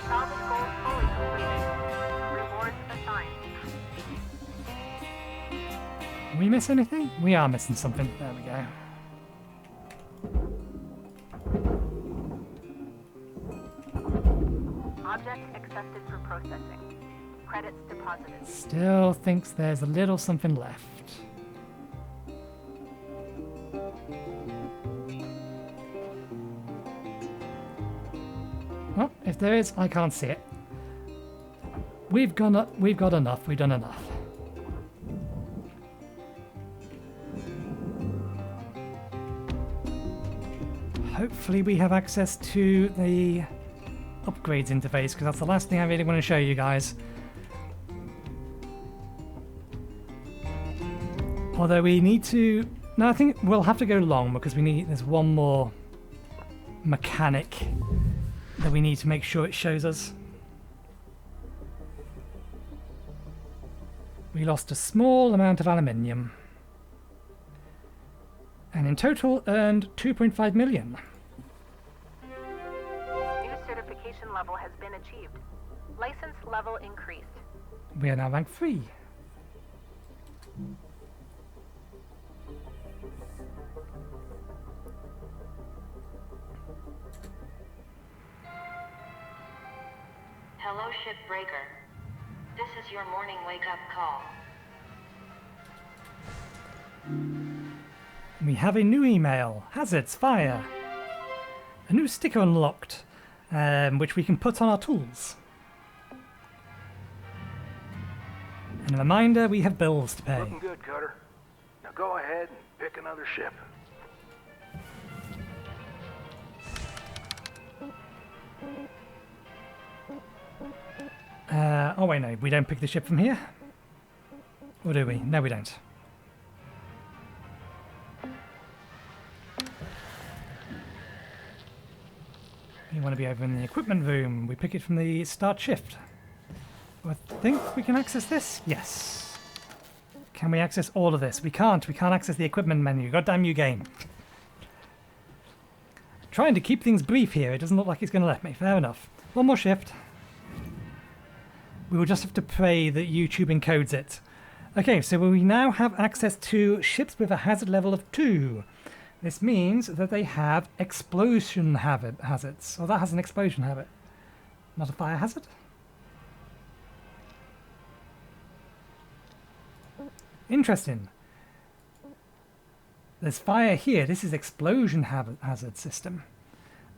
Salvage goal fully completed. Rewards assigned. We miss anything? We are missing something. There we go. Object accepted for processing. Credits deposited. Still thinks there's a little something left. Well, if there is, I can't see it. We've got enough. We've done enough. Hopefully we have access to the upgrades interface, because that's the last thing I really want to show you guys. Although we need to... No, I think we'll have to go long, because there's one more mechanic that we need to make sure it shows us. We lost a small amount of aluminium. And in total earned 2.5 million. New certification level has been achieved. License level increased. We are now rank 3. Hello, Shipbreaker. This is your morning wake-up call. We have a new email. Hazards, fire. A new sticker unlocked, which we can put on our tools. And a reminder, we have bills to pay. Looking good, Cutter. Now go ahead and pick another ship. Oh wait, no, we don't pick the ship from here? Or do we? No, we don't. You want to be over in the equipment room. We pick it from the start shift. I think we can access this? Yes. Can we access all of this? We can't. We can't access the equipment menu. Goddamn you game. Trying to keep things brief here. It doesn't look like it's going to let me. Fair enough. One more shift. We will just have to pray that YouTube encodes it. Okay, so we now have access to ships with a hazard level of 2. This means that they have explosion hazards. Oh, that has an explosion habit. Not a fire hazard? Interesting. There's fire here. This is explosion hazard system.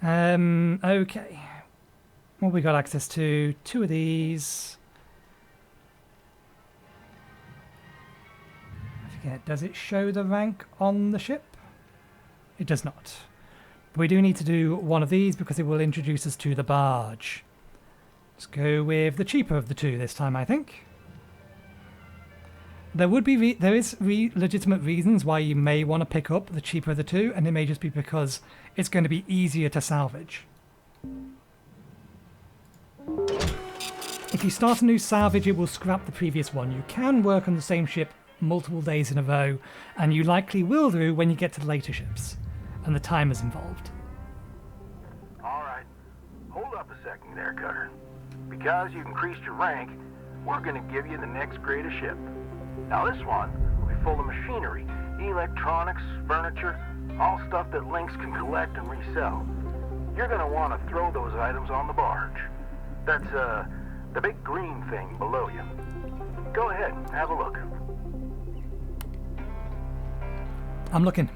Okay. What we got access to? 2 of these. I forget, does it show the rank on the ship? It does not. But we do need to do one of these because it will introduce us to the barge. Let's go with the cheaper of the 2 this time, I think. There is legitimate reasons why you may want to pick up the cheaper of the 2, and it may just be because it's going to be easier to salvage. If you start a new salvage, it will scrap the previous one. You can work on the same ship multiple days in a row, and you likely will do when you get to the later ships, and the time is involved. Alright, hold up a second there, Cutter. Because you've increased your rank, we're gonna give you the next greatest ship. Now this one will be full of machinery, electronics, furniture, all stuff that Lynx can collect and resell. You're gonna want to throw those items on the barge. That's, the big green thing below you. Go ahead, have a look. I'm looking.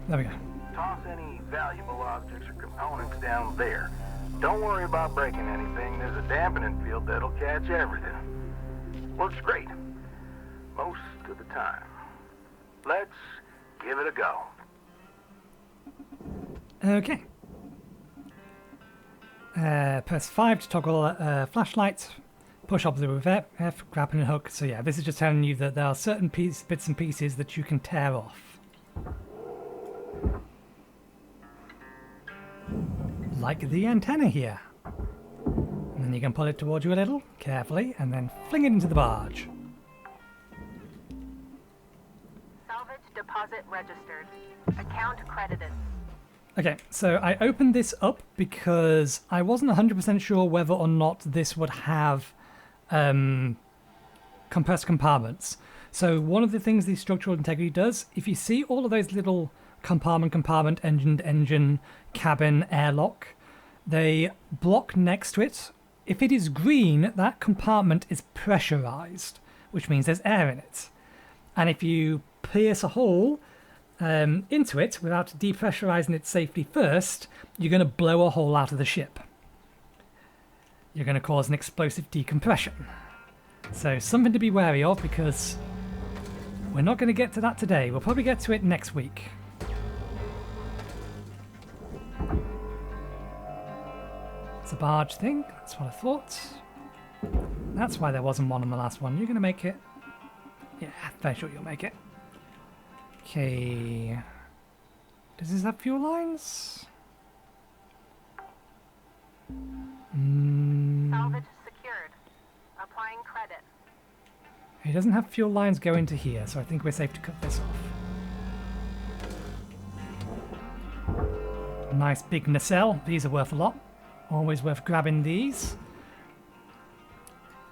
There we go. Toss any valuable objects or components down there. Don't worry about breaking anything. There's a dampening field that'll catch everything. Works great. Most of the time. Let's give it a go. Okay. Press 5 to toggle flashlights. Push up with F, grappling hook. So yeah, this is just telling you that there are certain bits and pieces that you can tear off. Like the antenna here. And then you can pull it towards you a little, carefully, and then fling it into the barge. Salvage deposit registered. Account credited. Okay, so I opened this up because I wasn't 100% sure whether or not this would have compressed compartments. So one of the things the structural integrity does, if you see all of those little compartment, engine, cabin, airlock, they block next to it. If it is green, that compartment is pressurized, which means there's air in it. And if you pierce a hole into it without depressurizing it safely first, you're going to blow a hole out of the ship. You're going to cause an explosive decompression. So something to be wary of, because we're not going to get to that today. We'll probably get to it next week. It's a barge thing. That's what I thought. That's why there wasn't one on the last one. You're going to make it. Yeah, very sure you'll make it. Okay. Does this have fuel lines? Salvage secured. Applying credit. It doesn't have fuel lines going to here, so I think we're safe to cut this off. Nice big nacelle. These are worth a lot. Always worth grabbing these.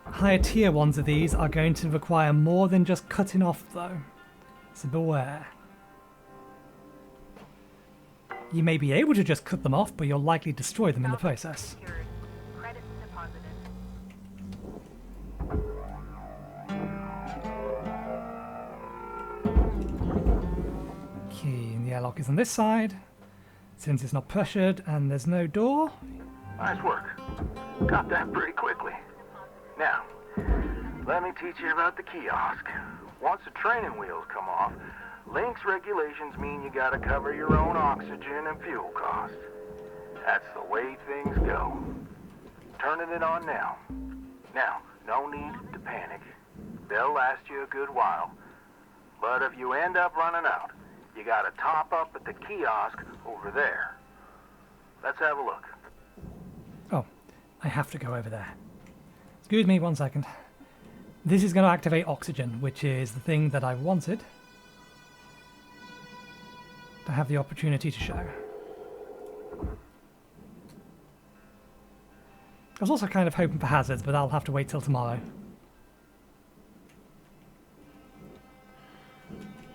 Higher tier ones of these are going to require more than just cutting off, though. So beware. You may be able to just cut them off, but you'll likely destroy them in the process. Secured. Credit deposited. Okay, and the airlock is on this side. Since it's not pressured and there's no door. Nice work. Got that pretty quickly. Now, let me teach you about the kiosk. Once the training wheels come off, Lynx regulations mean you gotta cover your own oxygen and fuel costs. That's the way things go. Turning it on now. Now, no need to panic. They'll last you a good while. But if you end up running out, you gotta top up at the kiosk over there. Let's have a look. Oh, I have to go over there. Excuse me 1 second. This is going to activate oxygen, which is the thing that I wanted to have the opportunity to show. I was also kind of hoping for hazards, but I'll have to wait till tomorrow.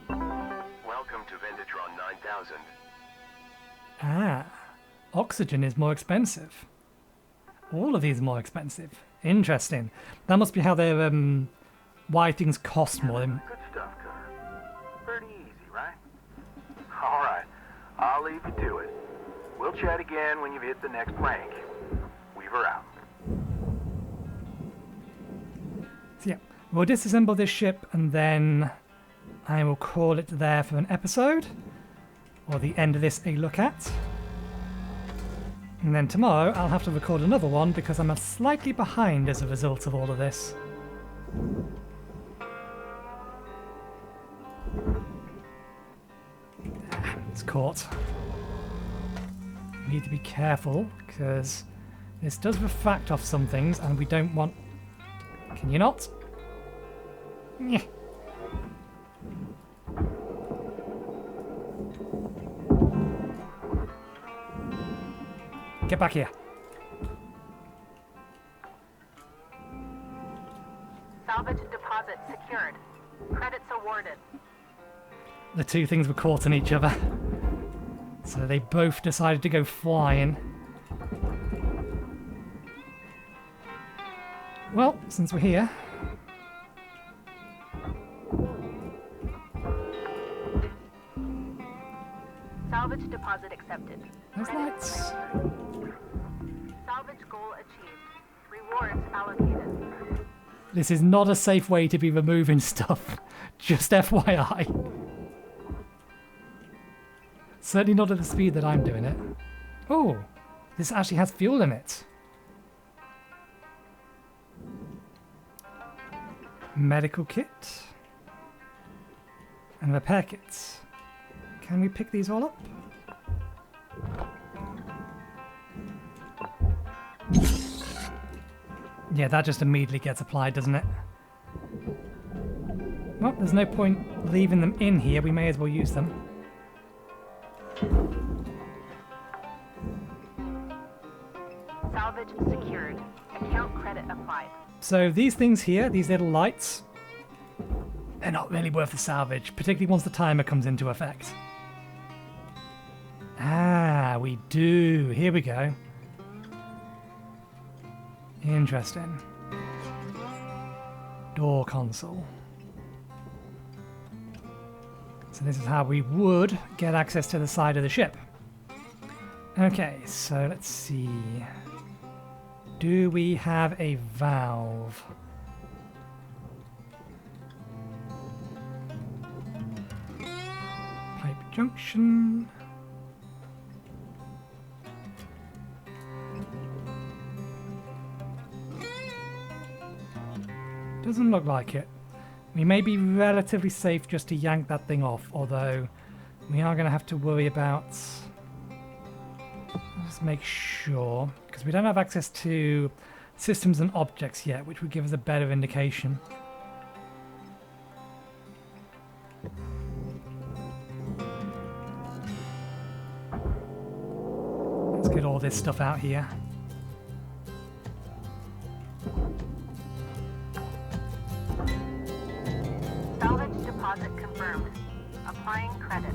Welcome to Vendatron 9000. Ah, oxygen is more expensive. All of these are more expensive. Interesting. That must be how they're, why things cost more. Good stuff, Cutter. Pretty easy, right? All right, I'll leave you to it. We'll chat again when you've hit the next rank. Weaver out. So yeah, we'll disassemble this ship and then I will call it there for an episode. Or the end of this a look at. And then tomorrow I'll have to record another one because I'm slightly behind as a result of all of this. It's caught. We need to be careful because this does refract off some things and we don't want... Can you not? Yeah. Get back here. Salvage deposit secured. Credits awarded. The two things were caught in each other. So they both decided to go flying. Well, since we're here... Salvage deposit accepted. Those lights. Salvage goal achieved. Rewards allocated. This is not a safe way to be removing stuff. Just FYI. Certainly not at the speed that I'm doing it. Oh, this actually has fuel in it. Medical kit. And repair kits. Can we pick these all up? Yeah, that just immediately gets applied, doesn't it? Well, there's no point leaving them in here. We may as well use them. Salvage secured. Account credit applied. So these things here, these little lights, they're not really worth the salvage, particularly once the timer comes into effect. Ah, we do. Here we go. Interesting. Door console. So this is how we would get access to the side of the ship. Okay, so let's see. Do we have a valve? Pipe junction. Doesn't look like it. We may be relatively safe just to yank that thing off, although we are going to have to worry about... Let's make sure, because we don't have access to systems and objects yet, which would give us a better indication. Let's get all this stuff out here. Salvage deposit confirmed. Applying credit.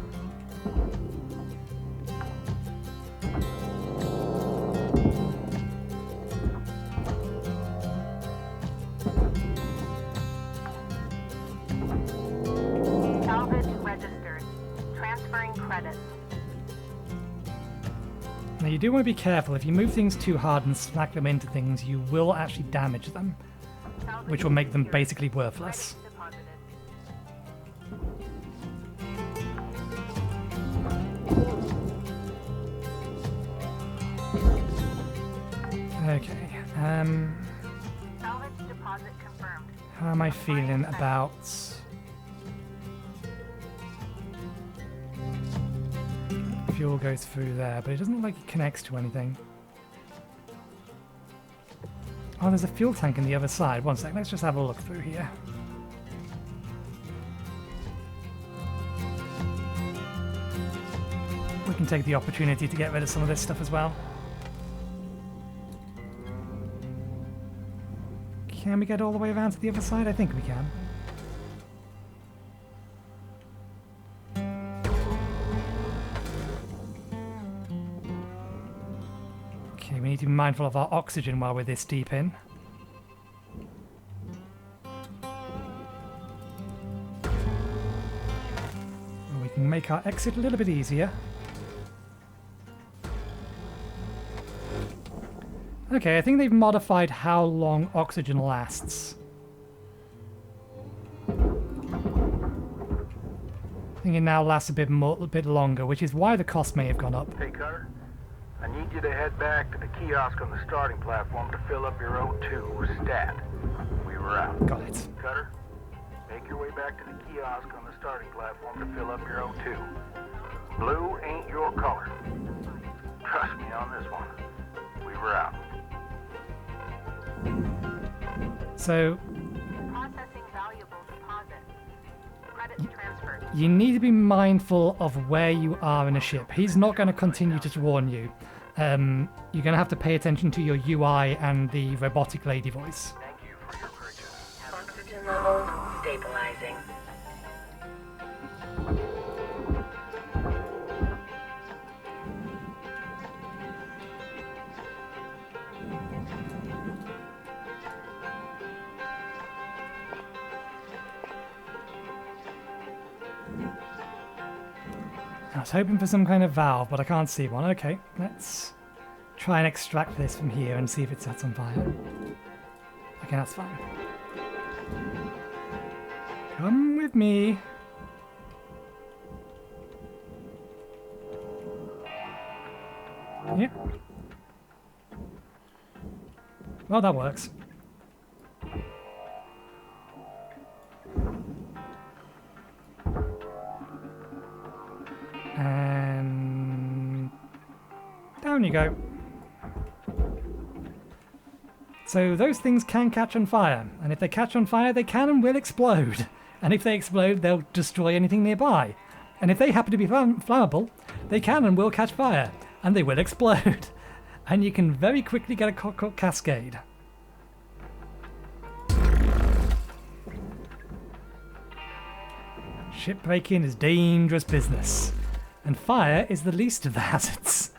Salvage registered. Transferring credits. Now you do want to be careful. If you move things too hard and smack them into things, you will actually damage them, which will make them basically worthless. Okay, Salvage deposit confirmed. how am I feeling about... Fuel goes through there, but it doesn't look like it connects to anything. Oh, there's a fuel tank on the other side. One sec, let's just have a look through here. We can take the opportunity to get rid of some of this stuff as well. Can we get all the way around to the other side? I think we can. Okay, we need to be mindful of our oxygen while we're this deep in. We can make our exit a little bit easier. Okay, I think they've modified how long oxygen lasts. I think it now lasts a bit longer, which is why the cost may have gone up. Hey, Cutter. I need you to head back to the kiosk on the starting platform to fill up your O2 stat. We were out. Got it. Cutter, make your way back to the kiosk on the starting platform to fill up your O2. Blue ain't your color. Trust me on this one. We were out. So, Processing valuable deposit. Credits transferred. you need to be mindful of where you are in a ship. He's not going to continue to warn you. You're going to have to pay attention to your UI and the robotic lady voice. Thank you for your purchase. Oxygen levels stabilizing. I was hoping for some kind of valve, but I can't see one. Okay, let's try and extract this from here and see if it sets on fire. Okay, that's fine. Come with me. Yep. Well, that works. And down you go. So those things can catch on fire, and if they catch on fire, they can and will explode. And if they explode, they'll destroy anything nearby. And if they happen to be flammable, they can and will catch fire, and they will explode. And you can very quickly get a cockroach cascade. Shipbreaking is dangerous business. And fire is the least of the hazards.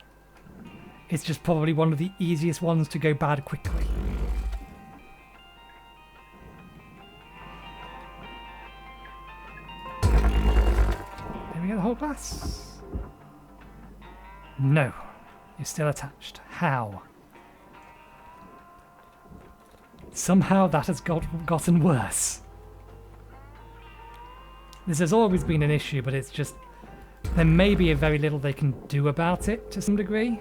It's just probably one of the easiest ones to go bad quickly. There we go, the whole glass. No, you're still attached. How? Somehow that has gotten worse. This has always been an issue, but it's just... there may be a very little they can do about it to some degree.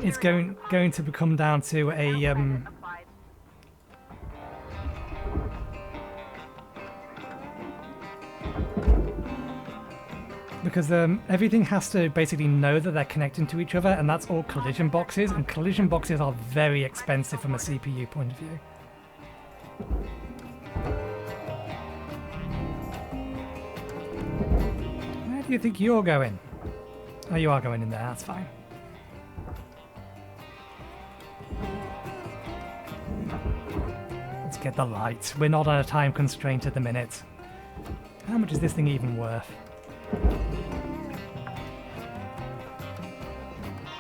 It's going to come down to a because everything has to basically know that they're connecting to each other, and that's all collision boxes, and collision boxes are very expensive from a CPU point of view. Where do you think you're going? Oh, you are going in there, that's fine. Let's get the light. We're not on a time constraint at the minute. How much is this thing even worth?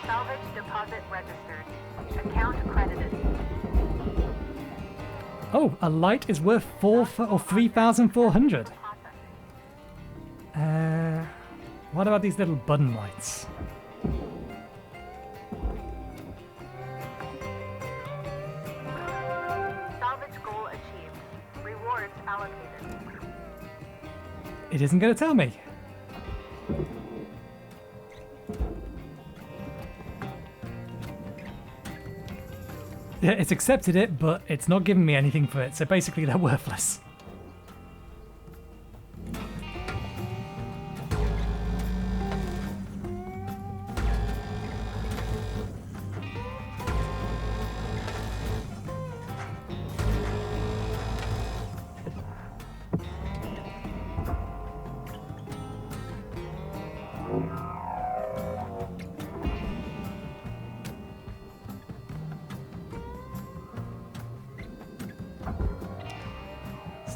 Salvage deposit registered. Account credited. Oh, a light is worth 3,400. What about these little button lights? Salvage goal achieved. Rewards allocated. It isn't going to tell me. Yeah, it's accepted it, but it's not giving me anything for it, so basically they're worthless.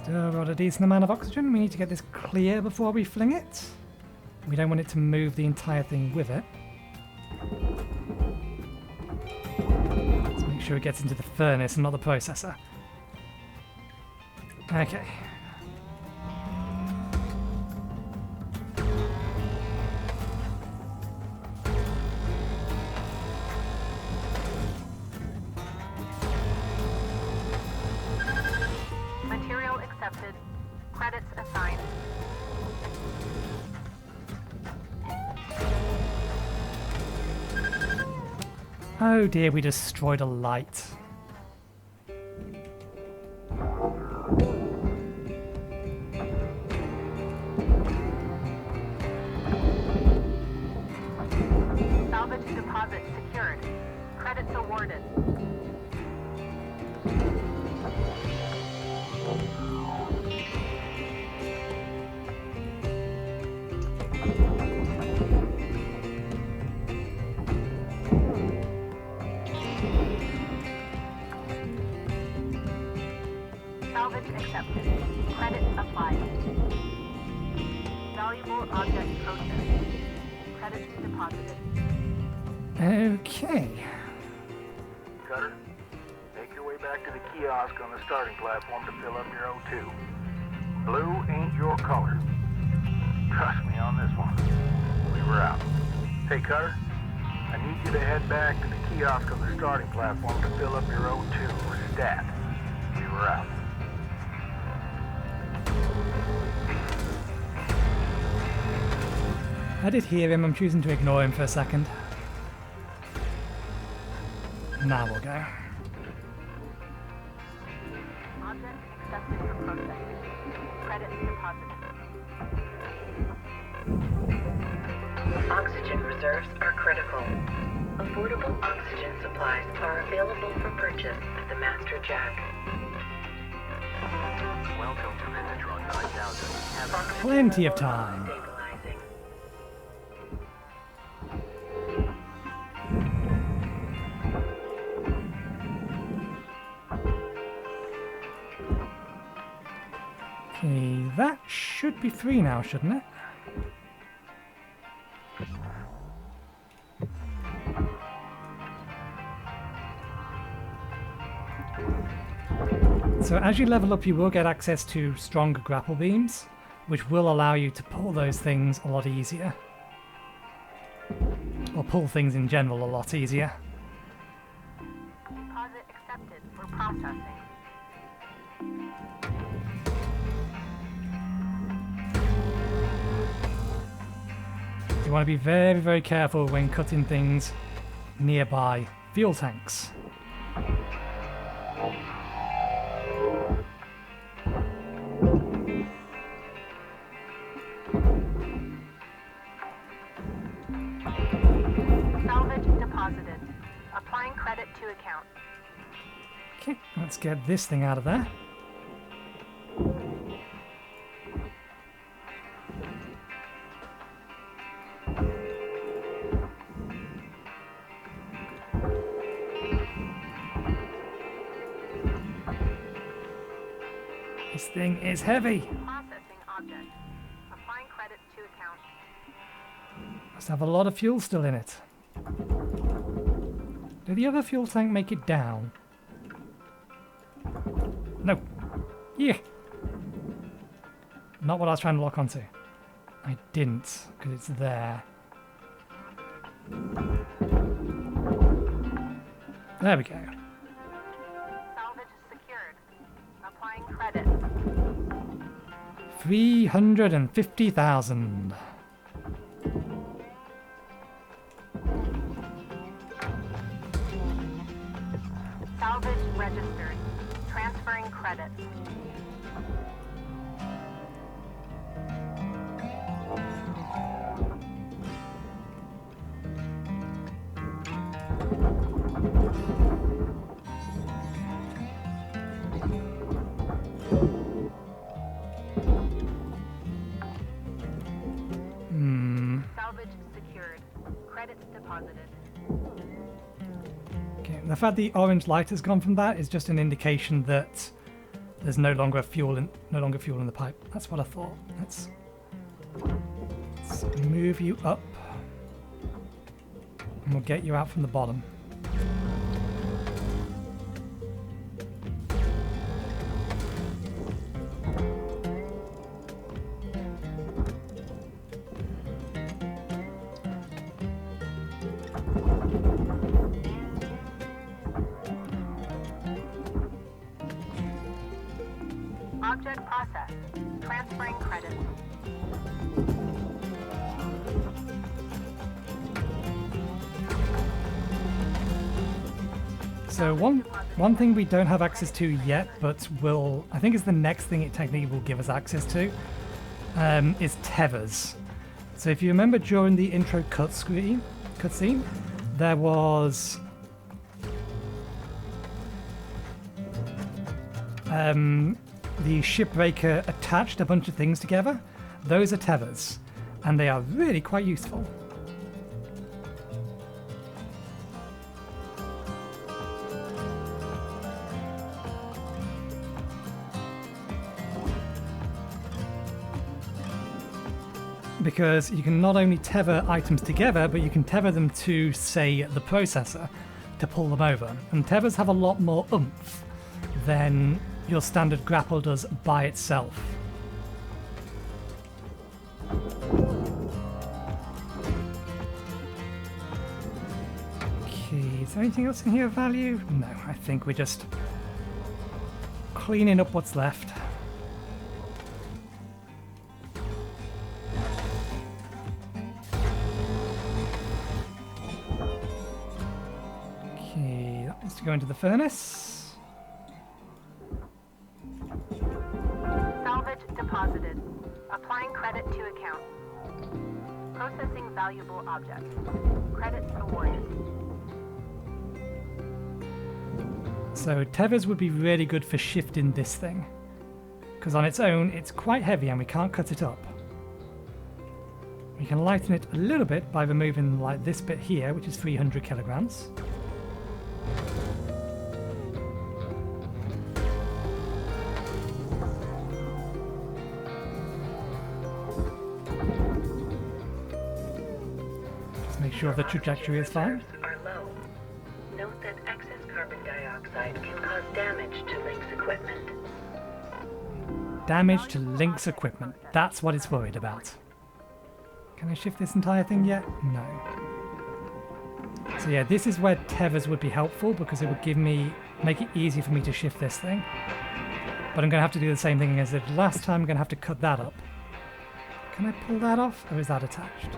Still got a decent amount of oxygen. We need to get this clear before we fling it. We don't want it to move the entire thing with it. Let's make sure it gets into the furnace and not the processor. Okay. Material accepted. Credits assigned. Oh dear, we destroyed a light. Salvage deposit secured. Credits awarded. Salvage accepted. Credits applied. Valuable object processed. Credits deposited. Okay. Cutter, make your way back to the kiosk on the starting platform to fill up your O2. Blue ain't your color. Trust me on this one. We were out. Hey, Cutter, I need you to head back to the kiosk on the starting platform to fill up your O2 stat. We were out. I did hear him. I'm choosing to ignore him for a second. Now we'll go. Object accepted for processing. Credits deposited. Oxygen reserves are critical. Affordable oxygen supplies are available for purchase at the Master Jack. Welcome to Vinatron 9000. Plenty of time. Stabilizing. Okay, that should be free now, shouldn't it? So as you level up, you will get access to stronger grapple beams, which will allow you to pull those things a lot easier. Or pull things in general a lot easier. Deposit accepted for processing. You want to be very, very careful when cutting things nearby fuel tanks. Salvage deposited. Applying credit to account. Okay, let's get this thing out of there. This thing is heavy. Processing object. Applying credit to account. Must have a lot of fuel still in it. Did the other fuel tank make it down? No. Yeah. Not what I was trying to lock onto. I didn't, because it's there. There we go. Salvage secured. Applying credit. 350,000. Salvage registered. Transferring credit. Salvage secured. Credits deposited. Okay, the fact the orange light has gone from that is just an indication that there's no longer fuel in the pipe. That's what I thought. Let's move you up, and we'll get you out from the bottom. Object process. Transferring credits. So one thing we don't have access to yet, but I think is the next thing it technically will give us access to, is tethers. So if you remember during the intro cutscene, there was the Shipbreaker attached a bunch of things together. Those are tethers, and they are really quite useful. Because you can not only tether items together, but you can tether them to, say, the processor to pull them over. And tethers have a lot more oomph than your standard grapple does by itself. Okay, is there anything else in here of value? No, I think we're just cleaning up what's left. Okay, that needs to go into the furnace. Deposited. Applying credit to account. Processing valuable objects. Credits awarded. So tethers would be really good for shifting this thing, because on its own it's quite heavy and we can't cut it up. We can lighten it a little bit by removing like this bit here, which is 300 kilograms. Make sure the trajectory is fine. Are low. Note that excess carbon dioxide can cause damage to Link's equipment. Damage to Link's equipment. That's what it's worried about. Can I shift this entire thing yet? No. So yeah, this is where tethers would be helpful because it would make it easy for me to shift this thing. But I'm going to have to do the same thing as the last time. I'm going to have to cut that up. Can I pull that off, or is that attached?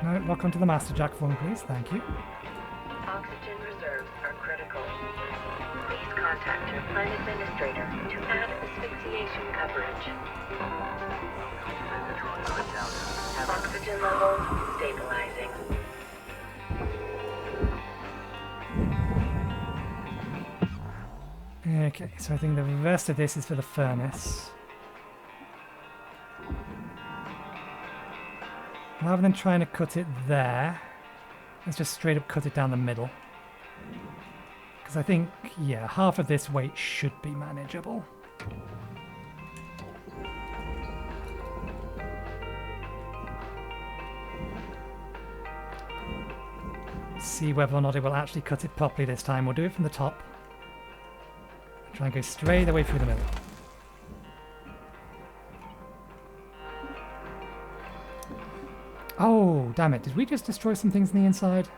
No, lock onto the master jack for me, please. Thank you. Oxygen reserves are critical. Please contact your plant administrator to add asphyxiation coverage. Oxygen levels stabilizing. Okay, so I think the rest of this is for the furnace. Rather than trying to cut it there, let's just straight up cut it down the middle. Because I think, yeah, half of this weight should be manageable. See whether or not it will actually cut it properly this time. We'll do it from the top. Try and go straight away through the middle. Oh, damn it. Did we just destroy some things on the inside?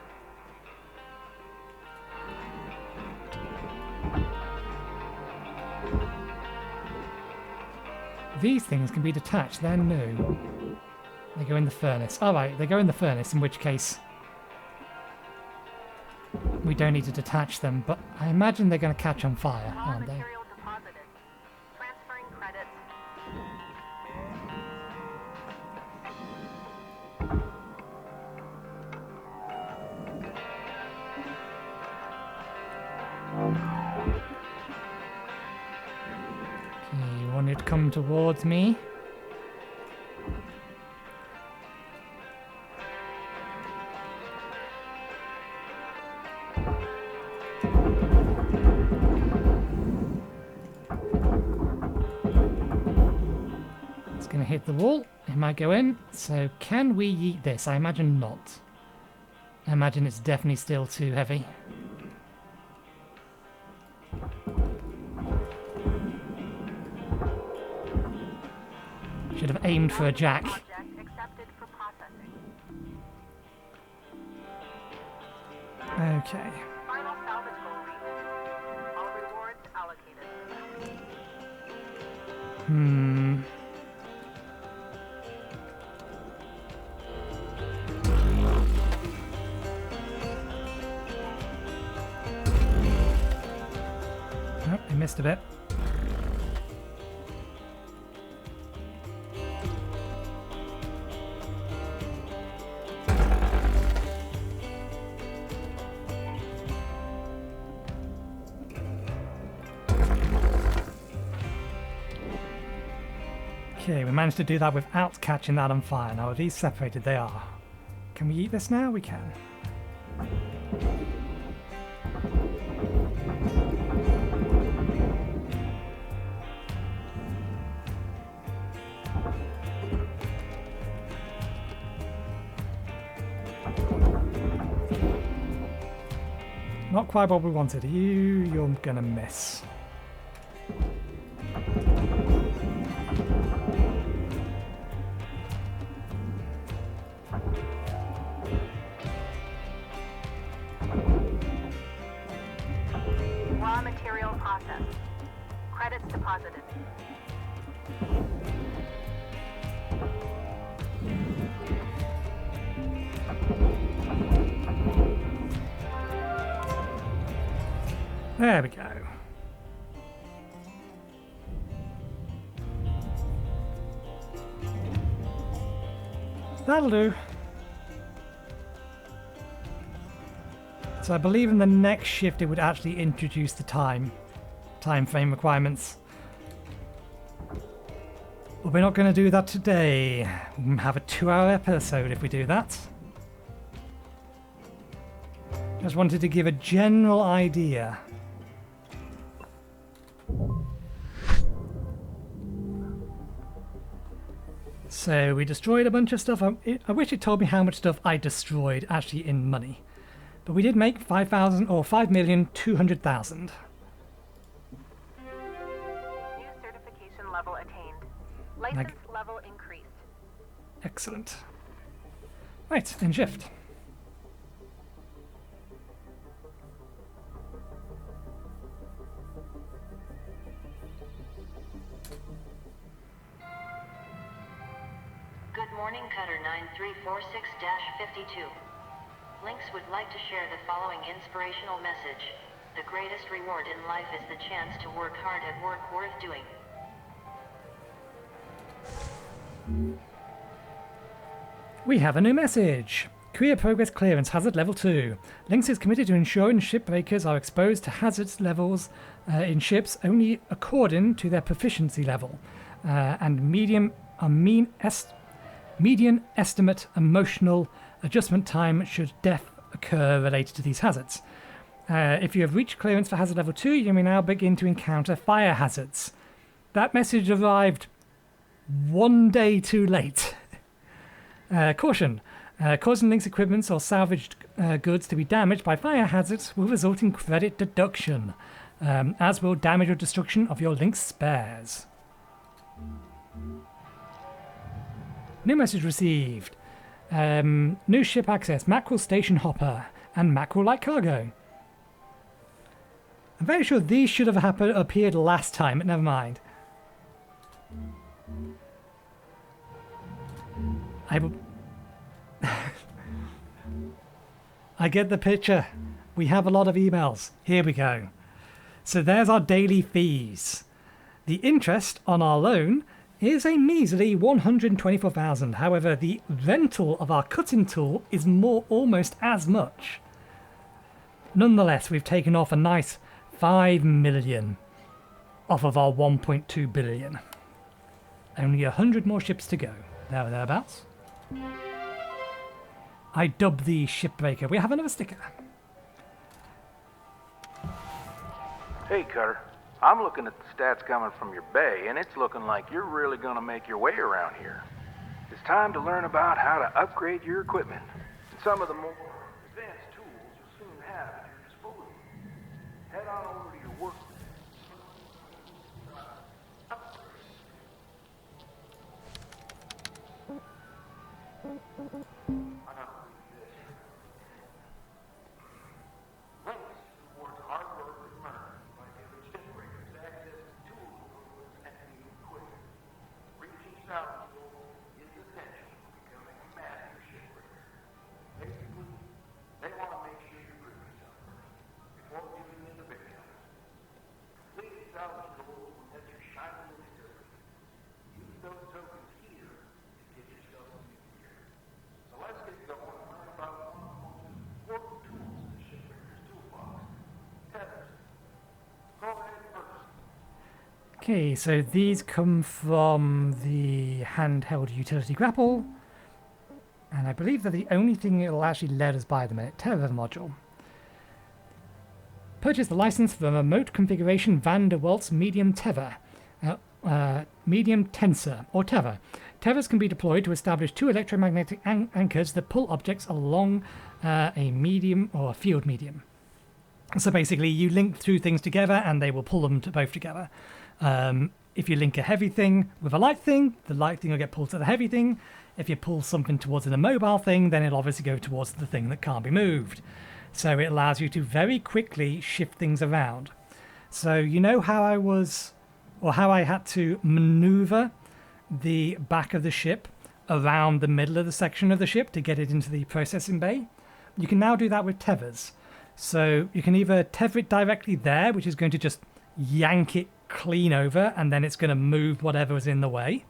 These things can be detached. They're new. They go in the furnace. Alright, they go in the furnace, in which case we don't need to detach them, but I imagine they're going to catch on fire, aren't they? Material deposited. Transferring credits. Okay, you want it to come towards me. Gonna hit the wall. It might go in. So can we yeet this? I imagine not. I imagine it's definitely still too heavy. Should have aimed for a jack. Accepted for processing. Okay. Final salvage goal reached. All rewards allocated. Oh, I missed a bit. Okay, we managed to do that without catching that on fire. Now, are these separated? They are. Can we eat this now? We can. Not quite what we wanted. You're gonna miss. Raw material processed. Credits deposited. There we go. That'll do. So I believe in the next shift it would actually introduce the time frame requirements. But we're not going to do that today. We'll have a 2-hour episode if we do that. Just wanted to give a general idea. So we destroyed a bunch of stuff. I wish it told me how much stuff I destroyed actually in money. But we did make 5,000 or 5,200,000. New certification level attained. License level increased. Excellent. Right, in shift. Good morning, Cutter 9346-52. Lynx would like to share the following inspirational message. The greatest reward in life is the chance to work hard at work worth doing. We have a new message. Career Progress Clearance Hazard Level 2. Lynx is committed to ensuring shipbreakers are exposed to hazards levels in ships only according to their proficiency level and median estimate emotional adjustment time should death occur related to these hazards. If you have reached clearance for hazard level 2, you may now begin to encounter fire hazards. That message arrived 1 day too late. Caution. Causing Lynx equipment or salvaged goods to be damaged by fire hazards will result in credit deduction, as will damage or destruction of your Lynx spares. New message received. New ship access, mackerel station hopper, and mackerel light cargo. I'm very sure these should have appeared last time, but never mind. I get the picture. We have a lot of emails. Here we go. So there's our daily fees. The interest on our loan is a measly 124,000. However, the rental of our cutting tool is almost as much. Nonetheless, we've taken off a nice 5 million off of our 1.2 billion. Only 100 more ships to go. There or thereabouts. I dub the Shipbreaker. We have another sticker. Hey, Cutter. I'm looking at the stats coming from your bay, and it's looking like you're really gonna make your way around here. It's time to learn about how to upgrade your equipment. And some of the more advanced tools you'll soon have at your disposal. Head on over to your work. Links towards hard work and learn by giving Shipbreakers access to tools and new equipment. Reaching South is essential for becoming a master shipbreaker. Basically, they want to make sure you prove yourself before giving in the big guns. Complete 1,000 gold will let you shine in the circuit. Use those tokens here to get yourself some new gear. So let's get going and learn about one of the most important tools in the shipbreaker's toolbox, tethers. Go ahead first. Okay, so these come from the handheld utility grapple, and I believe they're the only thing it'll actually let us buy them in. Tether module. Purchase the license for a remote configuration Van der Waals medium tether, medium tensor, or tether. Tethers can be deployed to establish two electromagnetic anchors that pull objects along a medium or a field medium. So basically, you link two things together, and they will pull them both together. If you link a heavy thing with a light thing, the light thing will get pulled to the heavy thing. If you pull something towards an immobile thing, then it'll obviously go towards the thing that can't be moved. So it allows you to very quickly shift things around. So you know how I had to maneuver the back of the ship around the middle of the section of the ship to get it into the processing bay? You can now do that with tethers. So you can either tether it directly there, which is going to just yank it clean over, and then it's going to move whatever is in the way.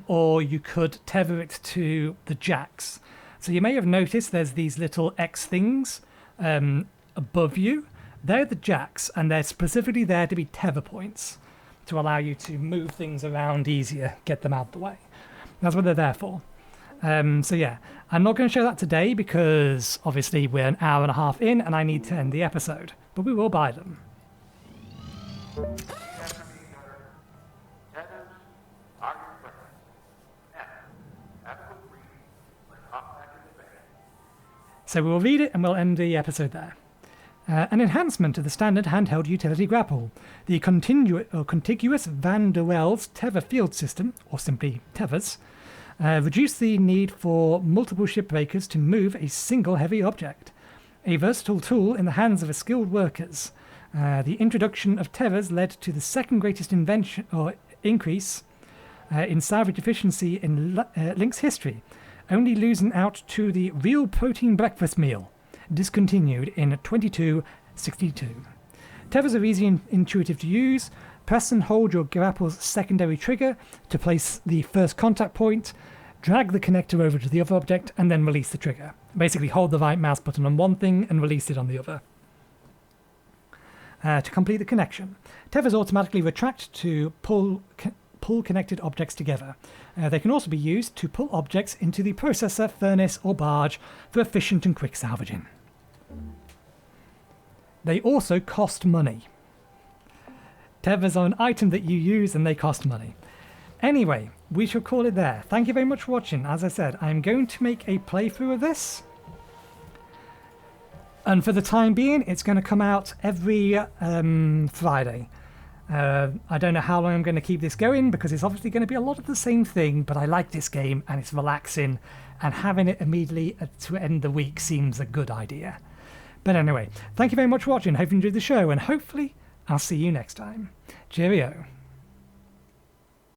Or you could tether it to the jacks. So you may have noticed there's these little X things above you. They're the jacks, and they're specifically there to be tether points to allow you to move things around easier, get them out of the way. That's what they're there for. So yeah, I'm not going to show that today because obviously we're an hour and a half in and I need to end the episode, but we will buy them. So we'll read it and we'll end the episode there. An enhancement to the standard handheld utility grapple. The contiguous Van der Waals tether field system, or simply tethers, reduce the need for multiple shipbreakers to move a single heavy object. A versatile tool in the hands of skilled workers. The introduction of tethers led to the second greatest increase in salvage efficiency in Link's history, only losing out to the real protein breakfast meal, discontinued in 2262. Tethers are easy and intuitive to use. Press and hold your grapple's secondary trigger to place the first contact point, drag the connector over to the other object, and then release the trigger. Basically, hold the right mouse button on one thing and release it on the other. To complete the connection, tethers automatically retract to pull connected objects together. They can also be used to pull objects into the processor, furnace, or barge for efficient and quick salvaging. They also cost money. Tethers are an item that you use and they cost money. Anyway, we shall call it there. Thank you very much for watching. As I said, I'm going to make a playthrough of this. And for the time being, it's going to come out every Friday. I don't know how long I'm going to keep this going because it's obviously going to be a lot of the same thing, but I like this game and it's relaxing, and having it immediately to end the week seems a good idea. But anyway, thank you very much for watching. Hope you enjoyed the show, and hopefully I'll see you next time. Cheerio.